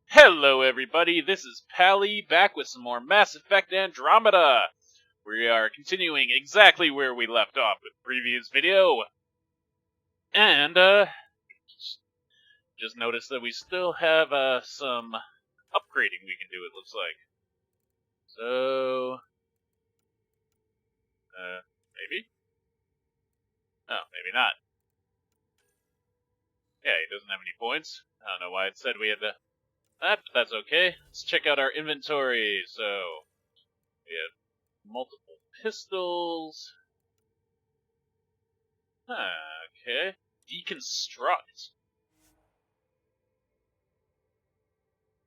Hello everybody, this is Pally back with some more Mass Effect Andromeda. We are continuing exactly where we left off with the previous video. And, just noticed that we still have, some upgrading we can do, it looks like. So, maybe? Oh, maybe not. Yeah, he doesn't have any points. I don't know why it said we had that, but that's okay. Let's check out our inventory. So, we have multiple pistols. Okay. Deconstruct.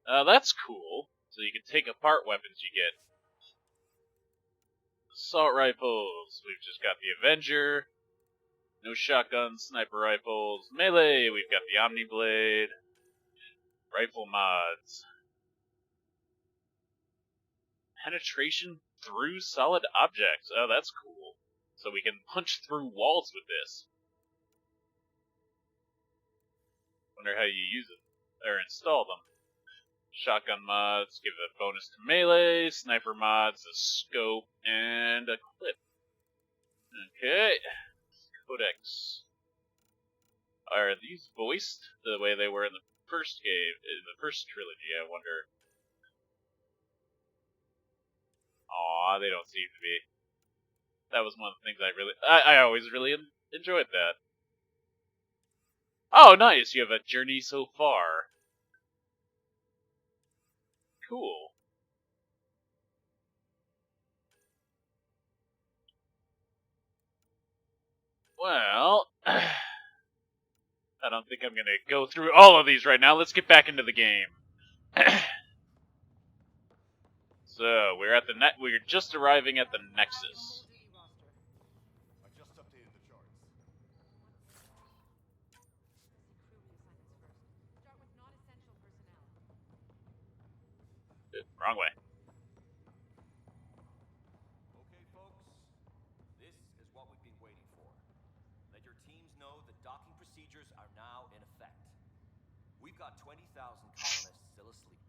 That's cool. So you can take apart weapons you get. Assault rifles. We've just got the Avenger. No shotguns, sniper rifles. Melee. We've got the Omni Blade. Rifle mods. Penetration through solid objects. Oh, that's cool. So we can punch through walls with this. Wonder how you use it. Or install them. Shotgun mods give a bonus to melee, sniper mods a scope, and a clip. Okay. Codex. Are these voiced the way they were in the first game, in the first trilogy, I wonder? Aw, they don't seem to be. That was one of the things I always really enjoyed that. Oh, nice, you have a journey so far. Cool. Well, I don't think I'm gonna go through all of these right now. Let's get back into the game. So, we're just arriving at the Nexus. Wrong way. Okay, folks, this is what we've been waiting for. Let your teams know that docking procedures are now in effect. We've got 20,000 colonists still asleep,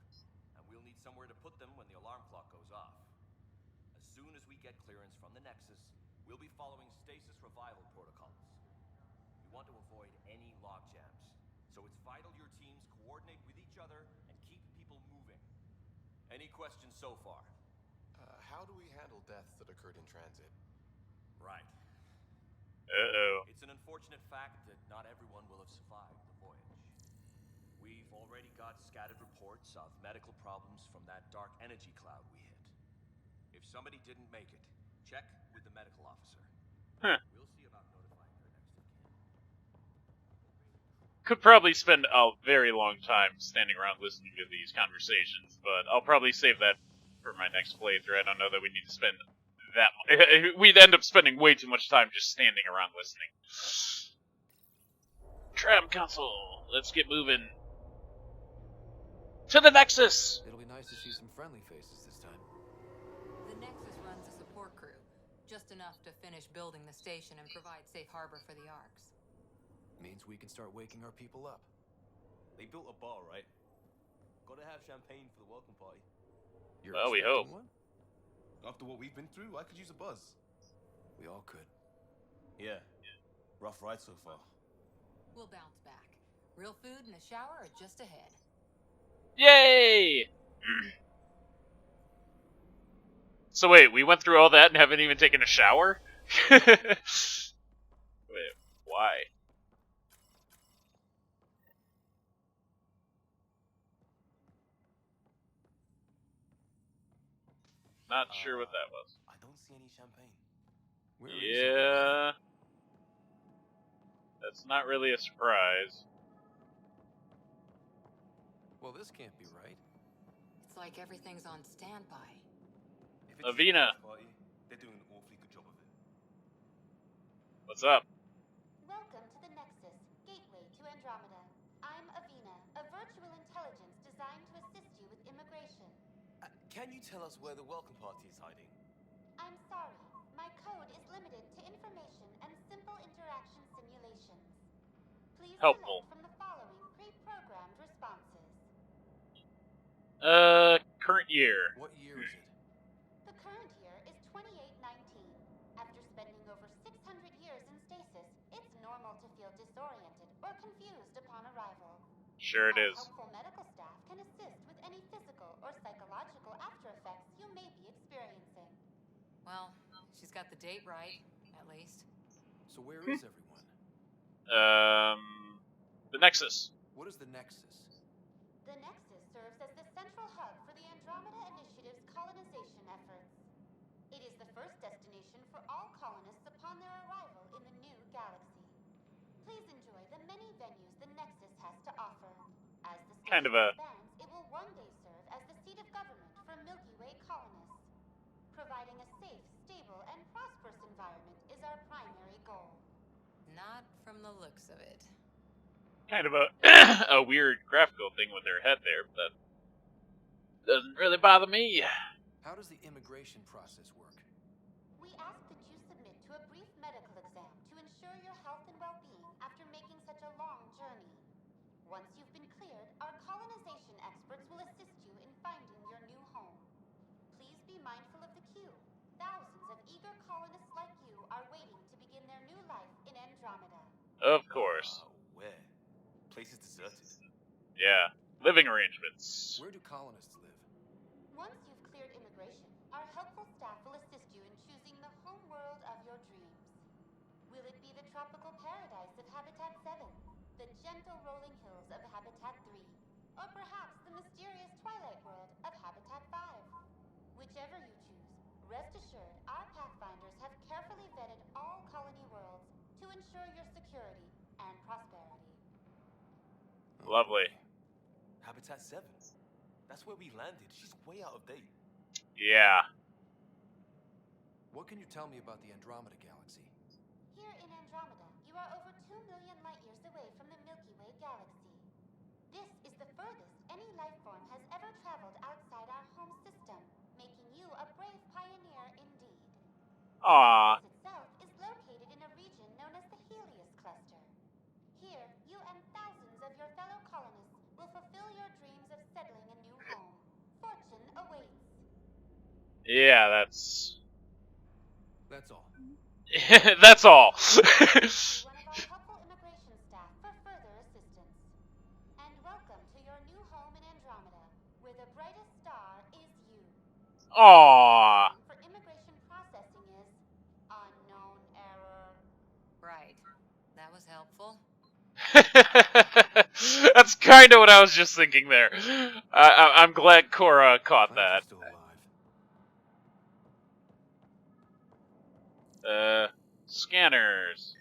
and we'll need somewhere to put them when the alarm clock goes off. As soon as we get clearance from the Nexus, we'll be following stasis revival protocols. We want to avoid any logjams, so it's vital your teams coordinate with each other and keep people moving. Any questions so far? How do we handle deaths that occurred in transit? Right. Uh-oh. It's an unfortunate fact that not everyone will have survived the voyage. We've already got scattered reports of medical problems from that dark energy cloud we hit. If somebody didn't make it, check with the medical officer. Huh. We'll see about notifying her next of kin. Could probably spend a very long time standing around listening to these conversations, but I'll probably save that for my next playthrough. I don't know that we need to spend that much. We'd end up spending way too much time just standing around listening. Tram console. Let's get moving. To the Nexus! It'll be nice to see some friendly faces this time. The Nexus runs a support crew, just enough to finish building the station and provide safe harbor for the Arks. Means we can start waking our people up. They built a bar, right? Gotta have champagne for the welcome party. You're Well, we hope. One? After what we've been through, I could use a buzz. We all could. Yeah. Rough ride so far. We'll bounce back. Real food and a shower are just ahead. Yay! So wait, we went through all that and haven't even taken a shower? Wait, why? Not sure what that was. I don't see any champagne. Yeah. That's not really a surprise. Well, this can't be right. It's like everything's on standby. Avina. They're doing an awfully good job of it. What's up? Welcome to the Nexus, gateway to Andromeda. I'm Avina, a virtual intelligence designed to assist you with immigration. Can you tell us where the welcome party is hiding? I'm sorry, my code is limited to information and simple interaction simulations. Please Helpful. select from the following pre-programmed responses. Current year. What year is it? The current year is 2819. After spending over 600 years in stasis, it's normal to feel disoriented or confused upon arrival. Sure it Our is. helpful medical staff can assist with any physical or psychological after effects you may be experiencing. Well, she's got the date right, at least. So where is everyone? The Nexus. What is the Nexus? The Nexus serves as the central hub for the Andromeda Initiative's colonization efforts. It is the first destination for all colonists upon their arrival in the new galaxy. Please enjoy the many venues the Nexus has to offer. As the Kind station of a expands, it will one day serve as the seat of government for Milky Way colonists. Providing a safe, stable, and prosperous environment is our primary goal. Not from the looks of it. kind of a a weird graphical thing with their head there, but that doesn't really bother me. How does the immigration process work? We ask that you submit to a brief medical exam to ensure your health and well-being after making such a long journey. Once you've been cleared, our colonization experts will assist you in finding your new home. Please be mindful of the queue. Thousands of eager colonists like you are waiting to begin their new life in Andromeda. Of course. Where? Place is deserted. Yeah. Living arrangements. Where do colonists live? Once you've cleared immigration, our helpful staff will assist you in choosing the home world of your dreams. Will it be the tropical paradise of Habitat 7, the gentle rolling hills of Habitat 3, or perhaps the mysterious twilight world of Habitat 5? Whichever you choose, rest assured our Pathfinders have carefully vetted all colony worlds to ensure your security and prosperity. Lovely. Habitat 7. That's where we landed. She's way out of date. Yeah. What can you tell me about the Andromeda galaxy? Here in Andromeda, you are over 2 million light-years away from the Milky Way galaxy. This is the furthest any life form has ever traveled outside our home system, making you a brave pioneer indeed. Aww. The Nexus itself is located in a region known as the Helios Cluster. Here, you and thousands of your fellow colonists will fulfill your dreams of settling a new home. Fortune awaits. Yeah, that's That's all. that's all. See one of our helpful immigration staff for further assistance. And welcome to your new home in Andromeda, where the brightest star is you. Aww. For immigration processing is unknown error. Right. That was helpful. That's kind of what I was just thinking there. I'm glad Cora caught Glad that. you're still alive. Scanners.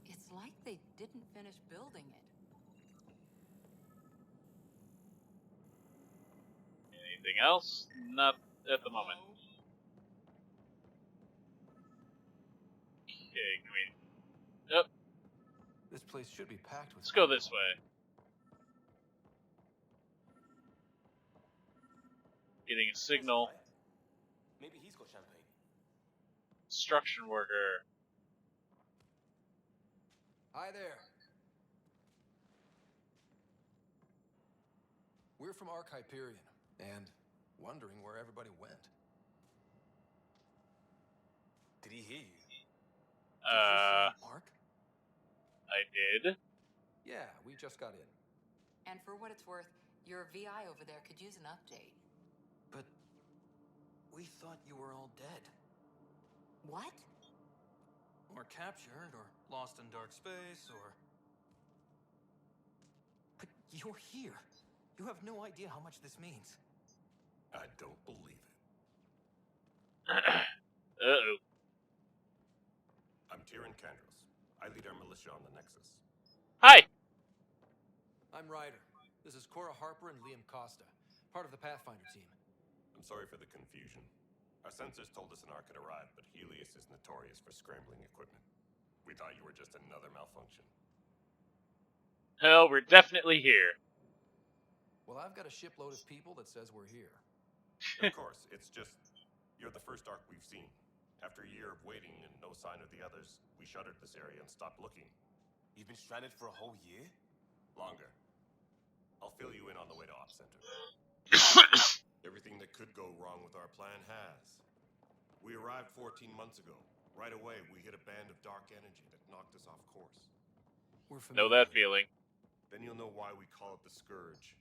It's like they didn't finish building it. Anything else? Not at the moment. Okay, can we... Yep, This place should be packed with let's go people. this way. Getting a signal. Maybe he's got champagne. Construction worker. Hi there. We're from Ark Hyperion, and wondering where everybody went. Did he hear you? Did you say Ark? I did. Yeah, we just got in. And for what it's worth, your VI over there could use an update. But we thought you were all dead. What? Or captured, or lost in dark space, or... But you're here. You have no idea how much this means. I don't believe it. Uh-oh. I'm Tyrion Candros. I lead our militia on the Nexus. Hi! I'm Ryder. This is Cora Harper and Liam Costa, part of the Pathfinder team. I'm sorry for the confusion. Our sensors told us an Ark had arrived, but Helios is notorious for scrambling equipment. We thought you were just another malfunction. Hell, we're definitely here. Well, I've got a shipload of people that says we're here. Of course, it's just... You're the first Ark we've seen. After a year of waiting and no sign of the others, we shuttered this area and stopped looking. You've been stranded for a whole year? Longer. I'll fill you in on the way to Op Center. Everything that could go wrong with our plan has. We arrived 14 months ago. Right away, we hit a band of dark energy that knocked us off course. We're Know familiar that here. feeling. Then you'll know why we call it the Scourge.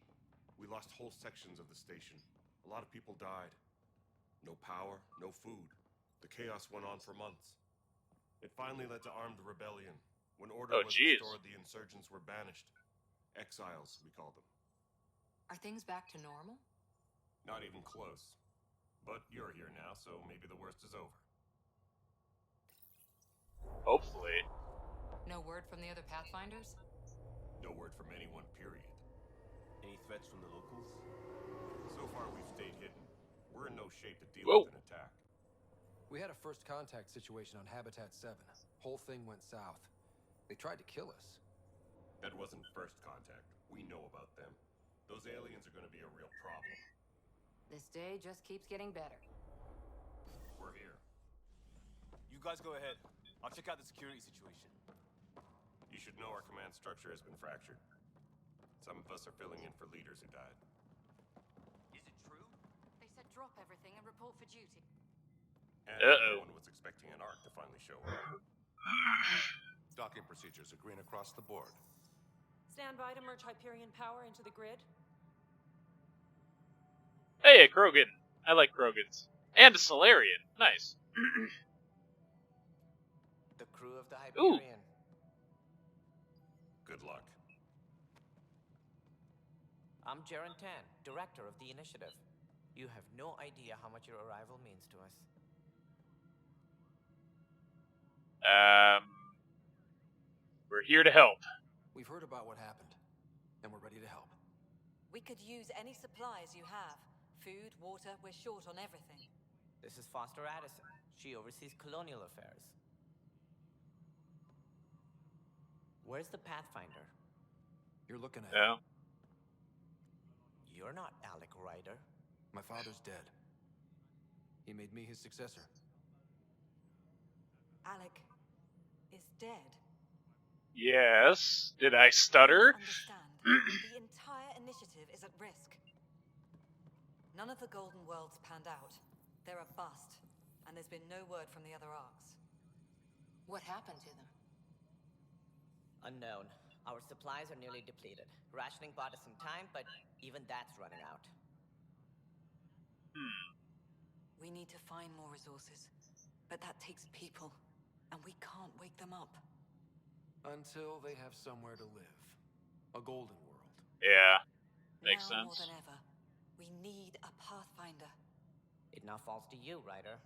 We lost whole sections of the station. A lot of people died. No power, no food. The chaos went on for months. It finally led to armed rebellion. When order Oh, was jeez. restored, the insurgents were banished. Exiles, we call them. Are things back to normal? Not even close. But you're here now, so maybe the worst is over. Hopefully. No word from the other Pathfinders? No word from anyone, period. Any threats from the locals? So far, we've stayed hidden. We're in no shape to deal Whoa. with an attack. We had a first contact situation on Habitat 7. Whole thing went south. They tried to kill us. That wasn't first contact. We know about them. Those aliens are going to be a real problem. This day just keeps getting better. We're here. You guys go ahead. I'll check out the security situation. You should know our command structure has been fractured. Some of us are filling in for leaders who died. Is it true? They said drop everything and report for duty. And Uh-oh. no one was expecting an arc to finally show up. Docking procedures are green across the board. Stand by to merge Hyperion power into the grid. Hey, a Krogan. I like Krogans. And a Solarian. Nice. The crew of the Ooh. Hyperion. Good luck. I'm Jaren Tan, director of the initiative. You have no idea how much your arrival means to us. We're here to help. We've heard about what happened, and we're ready to help. We could use any supplies you have. Food, water, we're short on everything. This is Foster Addison. She oversees colonial affairs. Where's the Pathfinder? You're looking at Yeah. it. You're not Alec Ryder. My father's dead. He made me his successor. Alec is dead. Yes. Did I stutter? Please understand, the entire initiative is at risk. None of the Golden Worlds panned out. They're a bust, and there's been no word from the other arcs. What happened to them? Unknown. Our supplies are nearly depleted. Rationing bought us some time, but even that's running out. We need to find more resources, but that takes people, and we can't wake them up. Until they have somewhere to live. A golden world. Yeah. Makes Now sense. more than ever, we need a Pathfinder. It now falls to you, Ryder.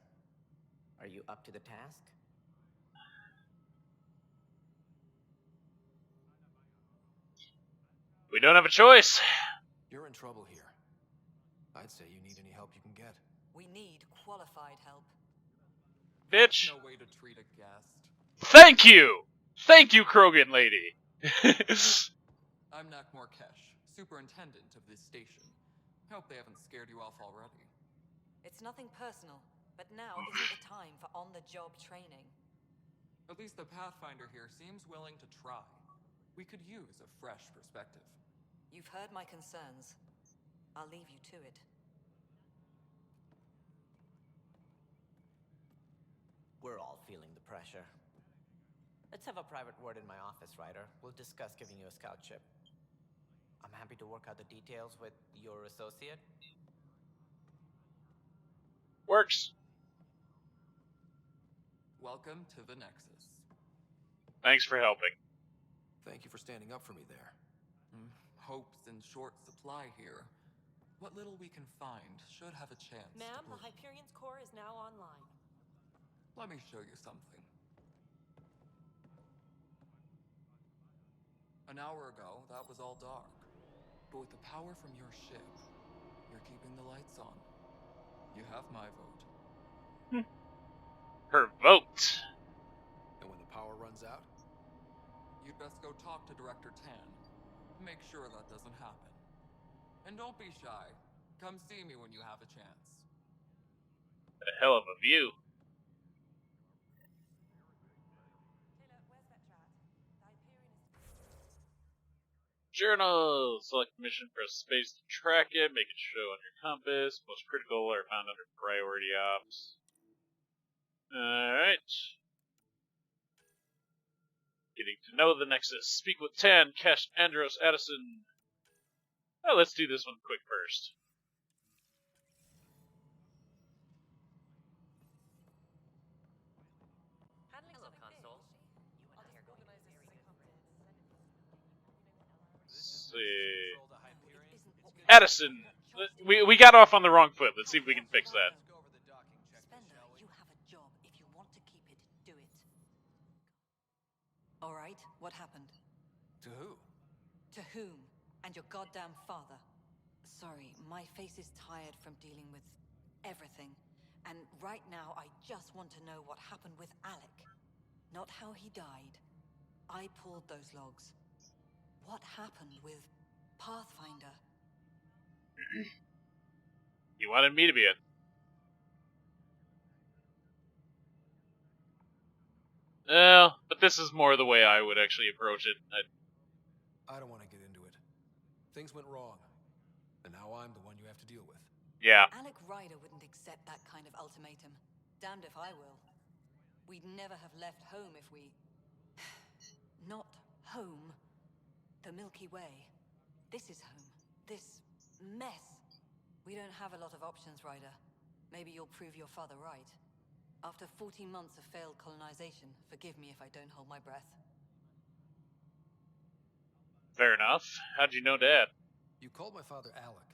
Are you up to the task? We don't have a choice. You're in trouble here. I'd say you need any help you can get. We need qualified help. Bitch. No way to treat a guest. Thank you! Thank you, Krogan lady. I'm Nak Morkesh, superintendent of this station. Hope they haven't scared you off already. It's nothing personal, but now isn't the time for on-the-job training. At least the Pathfinder here seems willing to try. We could use a fresh perspective. You've heard my concerns. I'll leave you to it. We're all feeling the pressure. Let's have a private word in my office, Ryder. We'll discuss giving you a scout ship. I'm happy to work out the details with your associate. Works. Welcome to the Nexus. Thanks for helping. Thank you for standing up for me there. Hope's in short supply here. What little we can find should have a chance. Ma'am, to the Hyperion's core is now online. Let me show you something. An hour ago, that was all dark. But with the power from your ship, you're keeping the lights on. You have my vote. Her vote. And when the power runs out? You'd best go talk to Director Tan. Make sure that doesn't happen. And don't be shy. Come see me when you have a chance. A hell of a view. Taylor, where's Vetrat? The Hyperion is... Journal! Select mission, press space to track it, make it show on your compass. Most critical are found under priority ops. Alright. Getting to know the Nexus. Speak with Tan, Kesh, Andros, Addison. Oh, let's do this one quick first. Hello, console. Let's see. Addison! We got off on the wrong foot. Let's see if we can fix that. Spender, you have a job. If you want to keep it, do it. All right, what happened? To who? To whom? And your goddamn father. Sorry, my face is tired from dealing with everything. And right now, I just want to know what happened with Alec. Not how he died. I pulled those logs. What happened with Pathfinder? You wanted me to be it. But this is more the way I would actually approach it. I don't want to get into it. Things went wrong. And now I'm the one you have to deal with. Yeah. Alec Ryder wouldn't accept that kind of ultimatum. Damned if I will. We'd never have left home if we... Not home. The Milky Way. This is home. This mess. We don't have a lot of options, Ryder. Maybe you'll prove your father right. After 14 months of failed colonization, forgive me if I don't hold my breath. Fair enough. How'd you know Dad? You called my father Alec.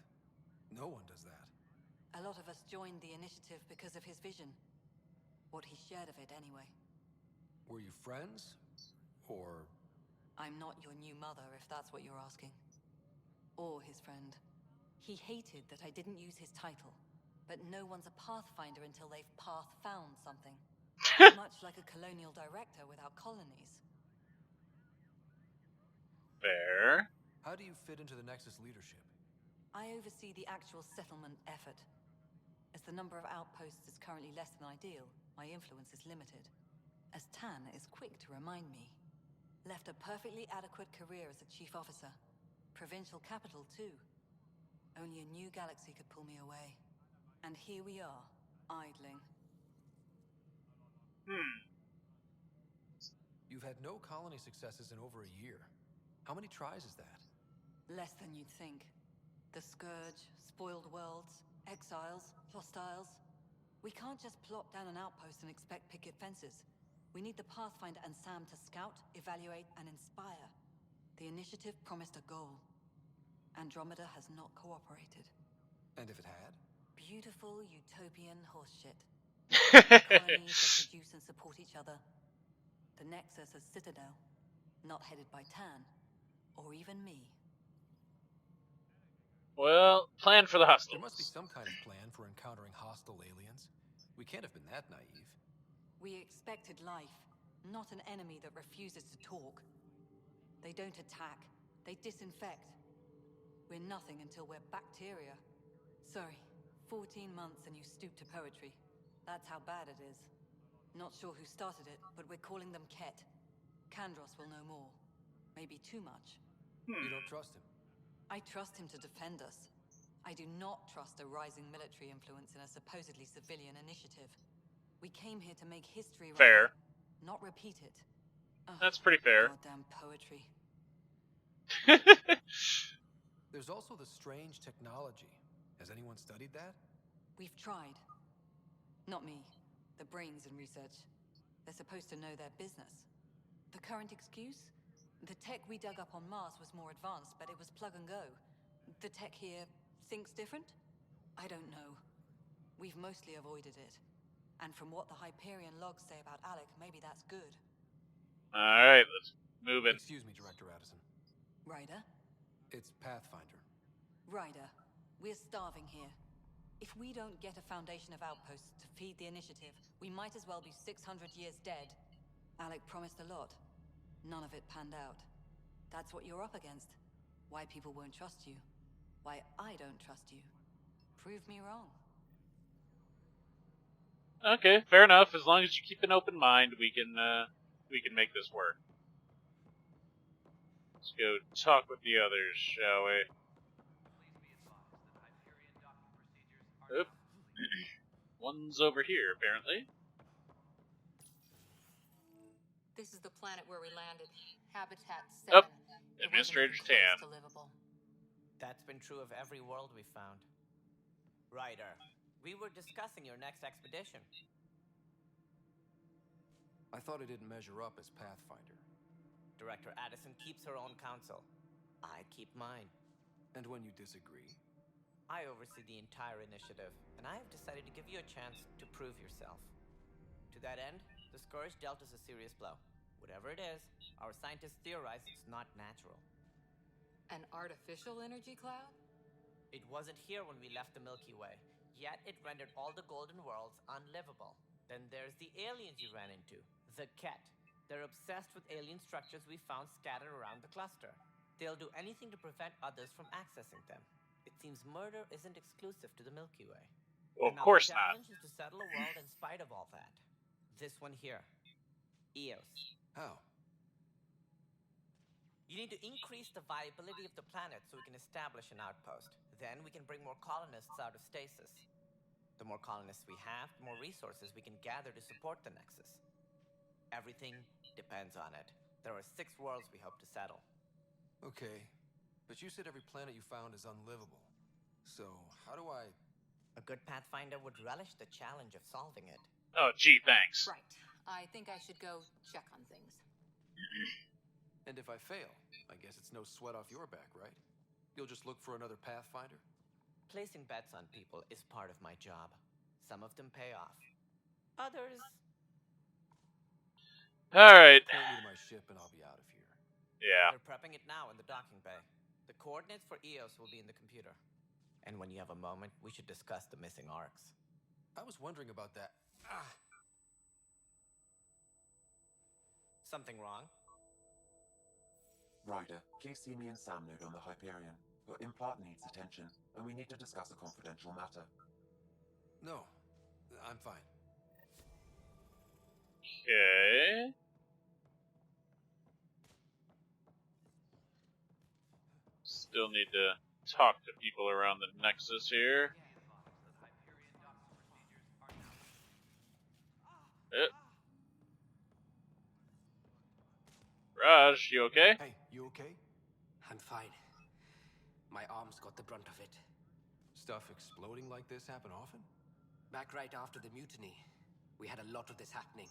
No one does that. A lot of us joined the initiative because of his vision. What he shared of it, anyway. Were you friends? Or... I'm not your new mother, if that's what you're asking. Or his friend. He hated that I didn't use his title. But no one's a Pathfinder until they've path-found something. Much like a colonial director without colonies. Fair. How do you fit into the Nexus leadership? I oversee the actual settlement effort. As the number of outposts is currently less than ideal, my influence is limited. As Tan is quick to remind me. Left a perfectly adequate career as a chief officer. Provincial capital, too. Only a new galaxy could pull me away. And here we are, idling. You've had no colony successes in over a year. How many tries is that? Less than you'd think. The Scourge, spoiled worlds, exiles, hostiles. We can't just plop down an outpost and expect picket fences. We need the Pathfinder and Sam to scout, evaluate, and inspire. The initiative promised a goal. Andromeda has not cooperated. And if it had? Beautiful utopian horseshit. Colonies that produce and support each other. The Nexus as Citadel, not headed by Tan, or even me. Well, plan for the hostiles. There must be some kind of plan for encountering hostile aliens. We can't have been that naive. We expected life, not an enemy that refuses to talk. They don't attack, they disinfect. We're nothing until we're bacteria. Sorry, 14 months and you stoop to poetry. That's how bad it is. Not sure who started it, but we're calling them Ket. Kandros will know more. Maybe too much. You don't trust him? I trust him to defend us. I do not trust a rising military influence in a supposedly civilian initiative. We came here to make history, Fair. not repeat it. Ugh, That's pretty fair. Goddamn poetry. There's also the strange technology. Has anyone studied that? We've tried. Not me. The brains in research. They're supposed to know their business. The current excuse? The tech we dug up on Mars was more advanced, but it was plug and go. The tech here thinks different? I don't know. We've mostly avoided it. And from what the Hyperion logs say about Alec, maybe that's good. Alright, let's move it. Excuse me, Director Addison. Ryder? It's Pathfinder. Ryder, we're starving here. If we don't get a foundation of outposts to feed the initiative, we might as well be 600 years dead. Alec promised a lot. None of it panned out. That's what you're up against. Why people won't trust you. Why I don't trust you. Prove me wrong. Okay, fair enough. As long as you keep an open mind, we can make this work. Let's go talk with the others, shall we? Oop. One's over here, apparently. This is the planet where we landed. Habitat 7. Oh, It wasn't Administrator even close Tam. to livable. That's been true of every world we found. Ryder, we were discussing your next expedition. I thought I didn't measure up as Pathfinder. Director Addison keeps her own counsel. I keep mine. And when you disagree? I oversee the entire initiative, and I have decided to give you a chance to prove yourself. To that end, the Scourge dealt us a serious blow. Whatever it is, our scientists theorize it's not natural. An artificial energy cloud? It wasn't here when we left the Milky Way, yet it rendered all the Golden Worlds unlivable. Then there's the aliens you ran into, the Ket. They're obsessed with alien structures we found scattered around the cluster. They'll do anything to prevent others from accessing them. It seems murder isn't exclusive to the Milky Way. Well, of Now, course the not. challenge is to settle a world in spite of all that. This one here. Eos. How? You need to increase the viability of the planet so we can establish an outpost. Then we can bring more colonists out of stasis. The more colonists we have, the more resources we can gather to support the Nexus. Everything depends on it. There are 6 worlds we hope to settle. Okay, but you said every planet you found is unlivable. So, how do I... A good Pathfinder would relish the challenge of solving it. Oh, gee, thanks. Right. I think I should go check on things. And if I fail, I guess it's no sweat off your back, right? You'll just look for another Pathfinder? Placing bets on people is part of my job. Some of them pay off. Others... Alright. Point me to my ship and I'll be out of here. Yeah. They're prepping it now in the docking bay. The coordinates for Eos will be in the computer. And when you have a moment, we should discuss the missing arcs. I was wondering about that. Something wrong? Ryder, please see me and Sam node on the Hyperion. Your implant needs attention, and we need to discuss a confidential matter. No, I'm fine. Okay. Still need to talk to people around the Nexus here. Raj, you okay? Hey, you okay? I'm fine. My arms got the brunt of it. Stuff exploding like this happen often? Back right after the mutiny, we had a lot of this happening.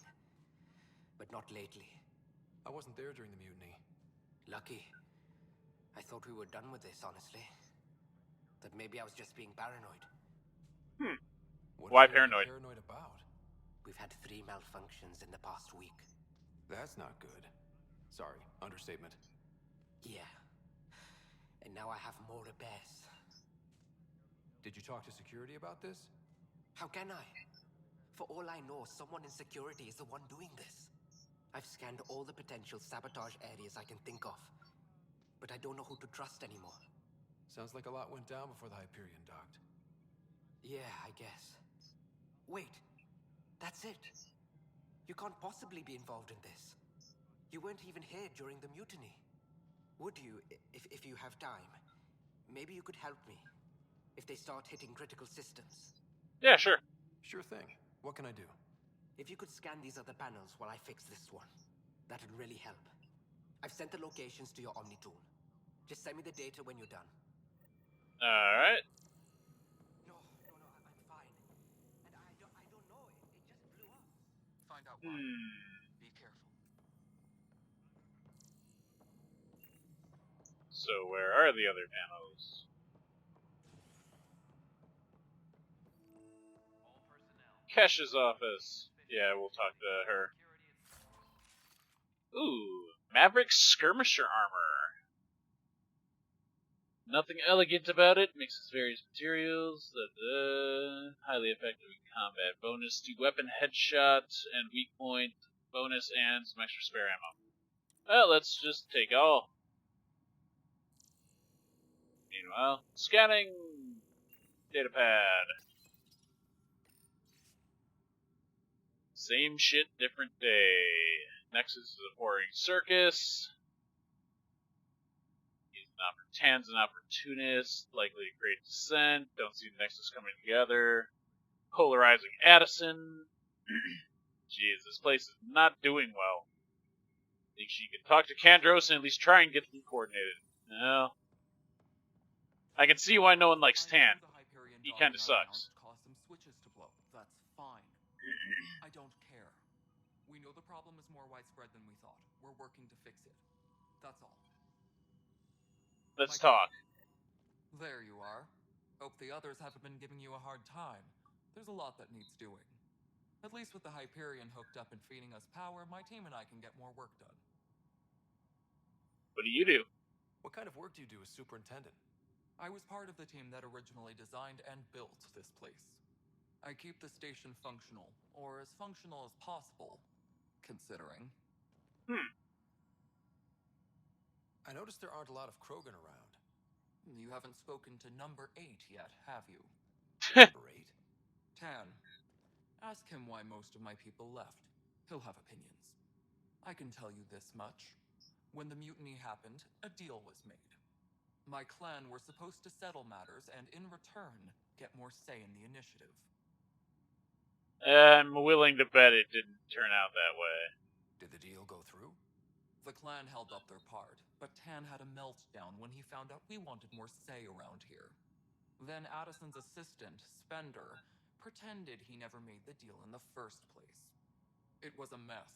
But not lately. I wasn't there during the mutiny. Lucky. I thought we were done with this, honestly. That maybe I was just being paranoid. What Why are you paranoid? paranoid about? We've had 3 malfunctions in the past week. That's not good. Sorry, understatement. Yeah. And now I have more repairs. Did you talk to security about this? How can I? For all I know, someone in security is the one doing this. I've scanned all the potential sabotage areas I can think of. But I don't know who to trust anymore. Sounds like a lot went down before the Hyperion docked. Yeah, I guess. Wait. That's it. You can't possibly be involved in this. You weren't even here during the mutiny. Would you, if you have time? Maybe you could help me. If they start hitting critical systems. Yeah, sure. Sure thing. What can I do? If you could scan these other panels while I fix this one, that'd really help. I've sent the locations to your Omni tool. Just send me the data when you're done. Alright. No, I'm fine. And I don't know, it just blew up. Find out why. Be careful. So where are the other panels? Kesh's office. Yeah, we'll talk to her. Ooh, Maverick Skirmisher armor. Nothing elegant about it. Mixes various materials. Highly effective in combat. Bonus to weapon headshots and weak point bonus and some extra spare ammo. Well, let's just take all. Meanwhile, scanning datapad. Same shit, different day. Nexus is a boring circus. Tan's an opportunist, likely to create dissent. Don't see the Nexus coming together. Polarizing Addison. Jeez, this place is not doing well. Think she could talk to Kandros and at least try and get them coordinated. No. I can see why no one likes I know Tan. the Hyperion He docking kinda sucks. unannounced caused some switches to blow. That's fine. I don't care. We know the problem is more widespread than we thought. We're working to fix it. That's all. Let's Michael. talk. There you are. Hope the others haven't been giving you a hard time. There's a lot that needs doing. At least with the Hyperion hooked up and feeding us power, my team and I can get more work done. What do you do? What kind of work do you do as superintendent? I was part of the team that originally designed and built this place. I keep the station functional, or as functional as possible, considering. I noticed there aren't a lot of Krogan around. You haven't spoken to number 8 yet, have you? Number 8? Tan. Ask him why most of my people left. He'll have opinions. I can tell you this much. When the mutiny happened, a deal was made. My clan were supposed to settle matters and, in return, get more say in the initiative. I'm willing to bet it didn't turn out that way. Did the deal go through? The clan held up their part, but Tan had a meltdown when he found out we wanted more say around here. Then Addison's assistant, Spender, pretended he never made the deal in the first place. It was a mess,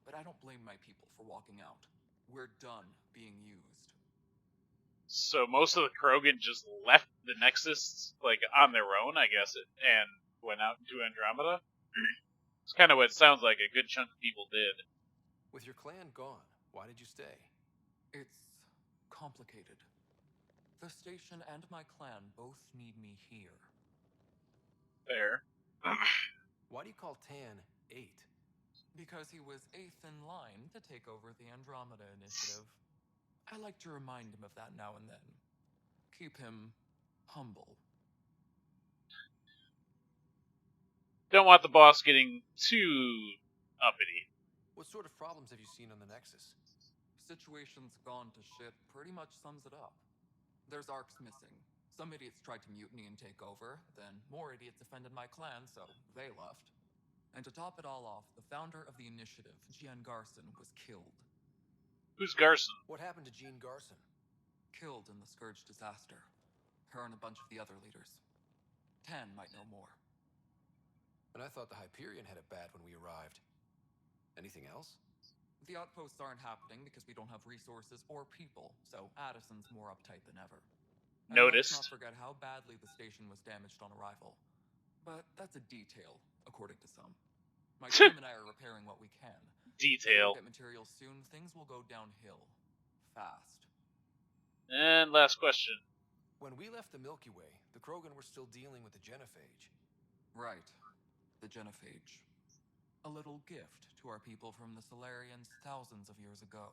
but I don't blame my people for walking out. We're done being used. So most of the Krogan just left the Nexus, like, on their own, I guess, and went out into Andromeda? It's kind of what it sounds like a good chunk of people did. With your clan gone, why did you stay? It's complicated. The station and my clan both need me here. Fair. Why do you call Tan 8? Because he was 8th in line to take over the Andromeda initiative. I like to remind him of that now and then. Keep him humble. Don't want the boss getting too uppity. What sort of problems have you seen on the Nexus? Situation's gone to shit pretty much sums it up. There's arcs missing. Some idiots tried to mutiny and take over, then more idiots offended my clan, so they left. And to top it all off, the founder of the initiative, Jean Garson, was killed. Who's Garson? What happened to Jean Garson? Killed in the Scourge disaster. Her and a bunch of the other leaders. Tan might know more. And I thought the Hyperion had it bad when we arrived. Anything else? The outposts aren't happening because we don't have resources or people, so Addison's more uptight than ever. Noticed. And let's not forget how badly the station was damaged on arrival. But that's a detail, according to some. My team and I are repairing what we can. Detail. If we get materials soon, things will go downhill. Fast. And last question. When we left the Milky Way, the Krogan were still dealing with the genophage. Right. The genophage. A little gift to our people from the Solarians thousands of years ago.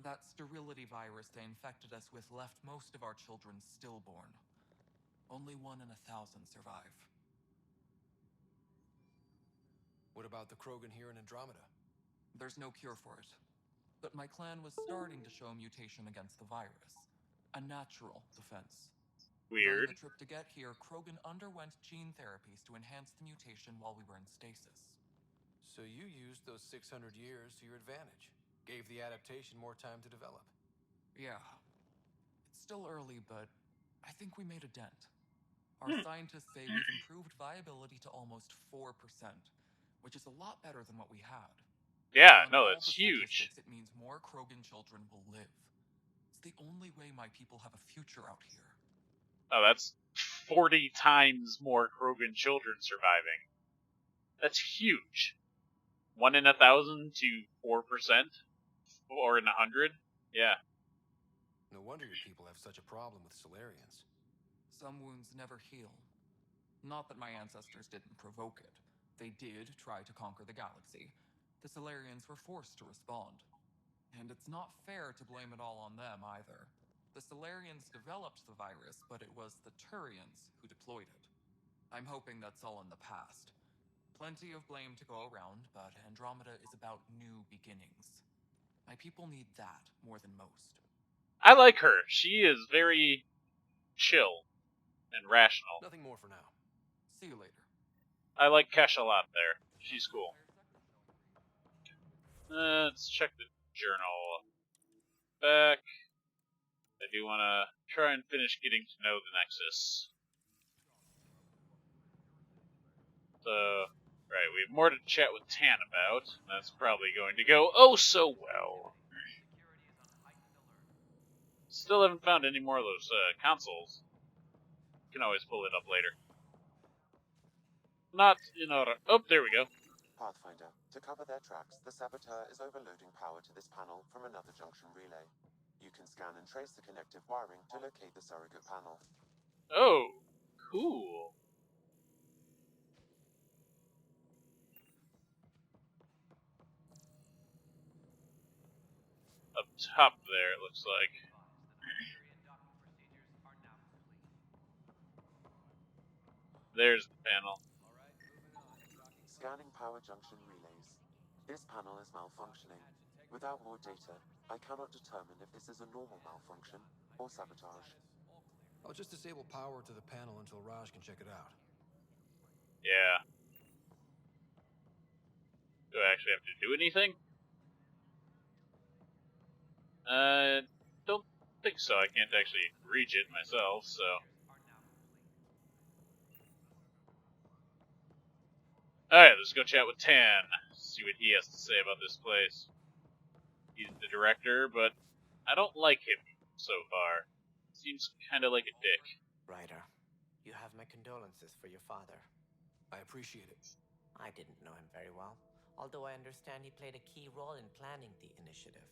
That sterility virus they infected us with left most of our children stillborn. Only 1 in 1,000 survive. What about the Krogan here in Andromeda? There's no cure for it. But my clan was starting to show a mutation against the virus. A natural defense. Weird. During the trip to get here, Krogan underwent gene therapies to enhance the mutation while we were in stasis. So you used those 600 years to your advantage. Gave the adaptation more time to develop. Yeah. It's still early, but I think we made a dent. Our scientists say we've improved viability to almost 4%, which is a lot better than what we had. Yeah, On no, all that's the huge. statistics, it means more Krogan children will live. It's the only way my people have a future out here. Oh, that's 40 times more Krogan children surviving. That's huge. 1 in 1,000 to 4%? Or in 100? Yeah. No wonder your people have such a problem with Solarians. Some wounds never heal. Not that my ancestors didn't provoke it. They did try to conquer the galaxy. The Solarians were forced to respond. And it's not fair to blame it all on them either. The Solarians developed the virus, but it was the Turians who deployed it. I'm hoping that's all in the past. Plenty of blame to go around, but Andromeda is about new beginnings. My people need that more than most. I like her. She is very chill and rational. Nothing more for now. See you later. I like Kesh a lot there. She's cool. Let's check the journal. Back. I do want to try and finish getting to know the Nexus. So, right, we have more to chat with Tan about. That's probably going to go oh so well. Still haven't found any more of those consoles. Can always pull it up later. Not in order. Oh, there we go. Pathfinder, to cover their tracks, the saboteur is overloading power to this panel from another junction relay. You can scan and trace the connective wiring to locate the surrogate panel. Oh, cool. Up top there, it looks like. There's the panel. Scanning power junction relays. This panel is malfunctioning. Without more data, I cannot determine if this is a normal malfunction or sabotage. I'll just disable power to the panel until Raj can check it out. Yeah. Do I actually have to do anything? Don't think so. I can't actually reach it myself, so. Alright, let's go chat with Tan. See what he has to say about this place. He's the director, but I don't like him so far. Seems kind of like a dick. Ryder, you have my condolences for your father. I appreciate it. I didn't know him very well, although I understand he played a key role in planning the initiative.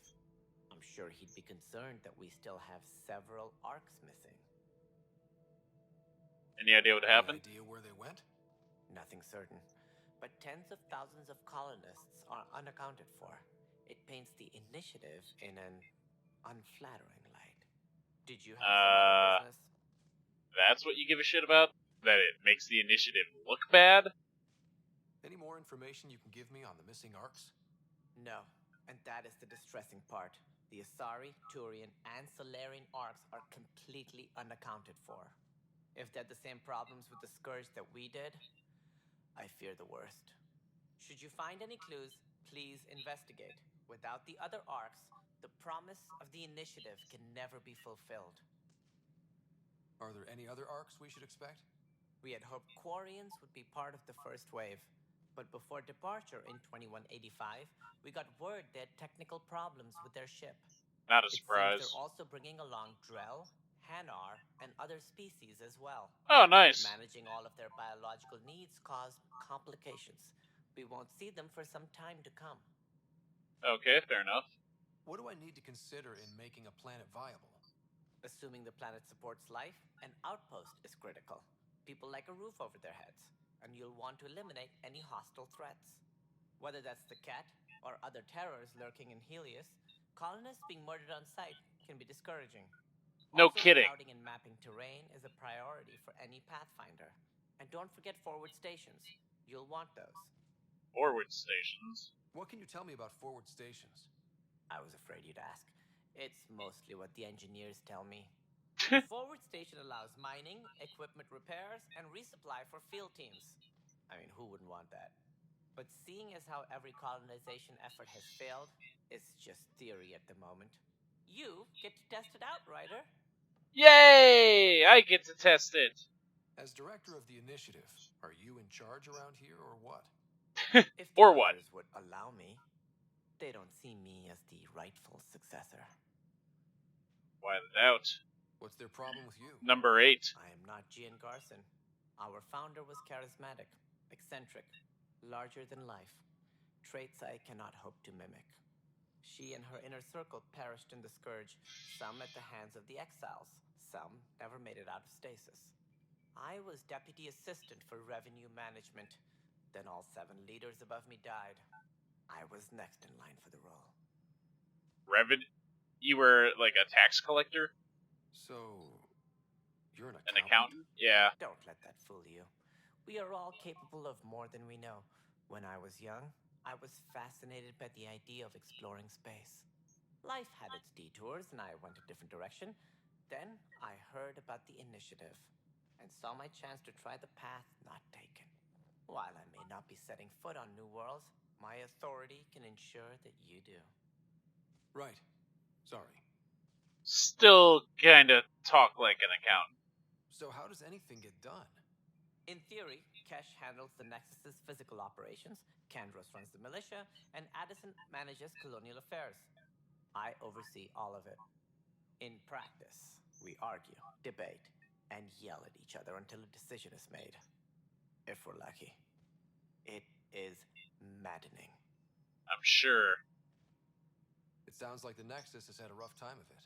I'm sure he'd be concerned that we still have several arcs missing. Any idea what happened? Any idea where they went? Nothing certain, but tens of thousands of colonists are unaccounted for. It paints the initiative in an unflattering light. Did you have some other business? That's what you give a shit about? That it makes the initiative look bad? Any more information you can give me on the missing arcs? No, and that is the distressing part. The Asari, Turian, and Solarian arcs are completely unaccounted for. If they had the same problems with the Scourge that we did, I fear the worst. Should you find any clues, please investigate. Without the other arcs, the promise of the initiative can never be fulfilled. Are there any other arcs we should expect? We had hoped Quarians would be part of the first wave, but before departure in 2185, we got word they had technical problems with their ship. Not a It seems surprise. they're also bringing along Drell, Hanar, and other species as well. Oh, nice. Managing all of their biological needs caused complications. We won't see them for some time to come. Okay, fair enough. What do I need to consider in making a planet viable? Assuming the planet supports life, an outpost is critical. People like a roof over their heads, and you'll want to eliminate any hostile threats. Whether that's the cat or other terrors lurking in Helios, colonists being murdered on sight can be discouraging. No Also, kidding. Scouting and mapping terrain is a priority for any Pathfinder. And don't forget forward stations. You'll want those. Forward stations. What can you tell me about forward stations? I was afraid you'd ask. It's mostly what the engineers tell me. The forward station allows mining, equipment repairs, and resupply for field teams. I mean, who wouldn't want that? But seeing as how every colonization effort has failed, it's just theory at the moment. You get to test it out, Ryder. Yay! I get to test it. As director of the initiative, are you in charge around here or what? If the Or what? others would allow me, they don't see me as the rightful successor. Why the doubt? What's their problem with you? Number 8. I am not Gian Garson. Our founder was charismatic, eccentric, larger than life. Traits I cannot hope to mimic. She and her inner circle perished in the Scourge, some at the hands of the Exiles, some never made it out of stasis. I was deputy assistant for revenue management. Then all 7 leaders above me died. I was next in line for the role. You were like a tax collector? So, you're an An accountant? accountant? Yeah. Don't let that fool you. We are all capable of more than we know. When I was young, I was fascinated by the idea of exploring space. Life had its detours, and I went a different direction. Then I heard about the initiative and saw my chance to try the path not taken. While I may not be setting foot on New Worlds, my authority can ensure that you do. Right. Sorry. Still kinda talk like an accountant. So how does anything get done? In theory, Kesh handles the Nexus's physical operations, Kandros runs the militia, and Addison manages colonial affairs. I oversee all of it. In practice, we argue, debate, and yell at each other until a decision is made. If we're lucky. It is maddening. I'm sure. It sounds like the Nexus has had a rough time of it.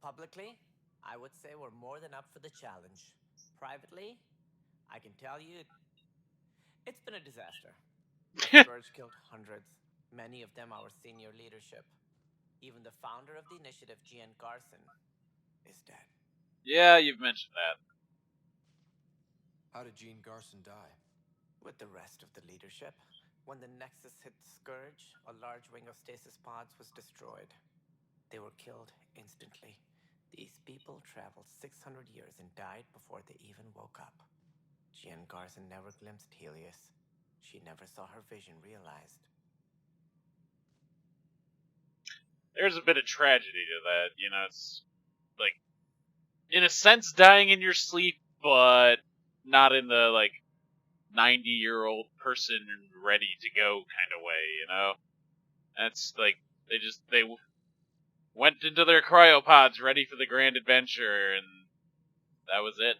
Publicly, I would say we're more than up for the challenge. Privately, I can tell you it's been a disaster. The Scourge killed hundreds, many of them our senior leadership. Even the founder of the initiative, Gian Garson, is dead. Yeah, you've mentioned that. How did Gene Garson die? With the rest of the leadership, when the Nexus hit the Scourge, a large wing of stasis pods was destroyed. They were killed instantly. These people traveled 600 years and died before they even woke up. Gian Garson never glimpsed Helios. She never saw her vision realized. There's a bit of tragedy to that, you know, it's like, in a sense, dying in your sleep, but not in the, like, 90-year-old person ready to go kind of way, you know? That's, like, they went into their cryopods ready for the grand adventure, and that was it.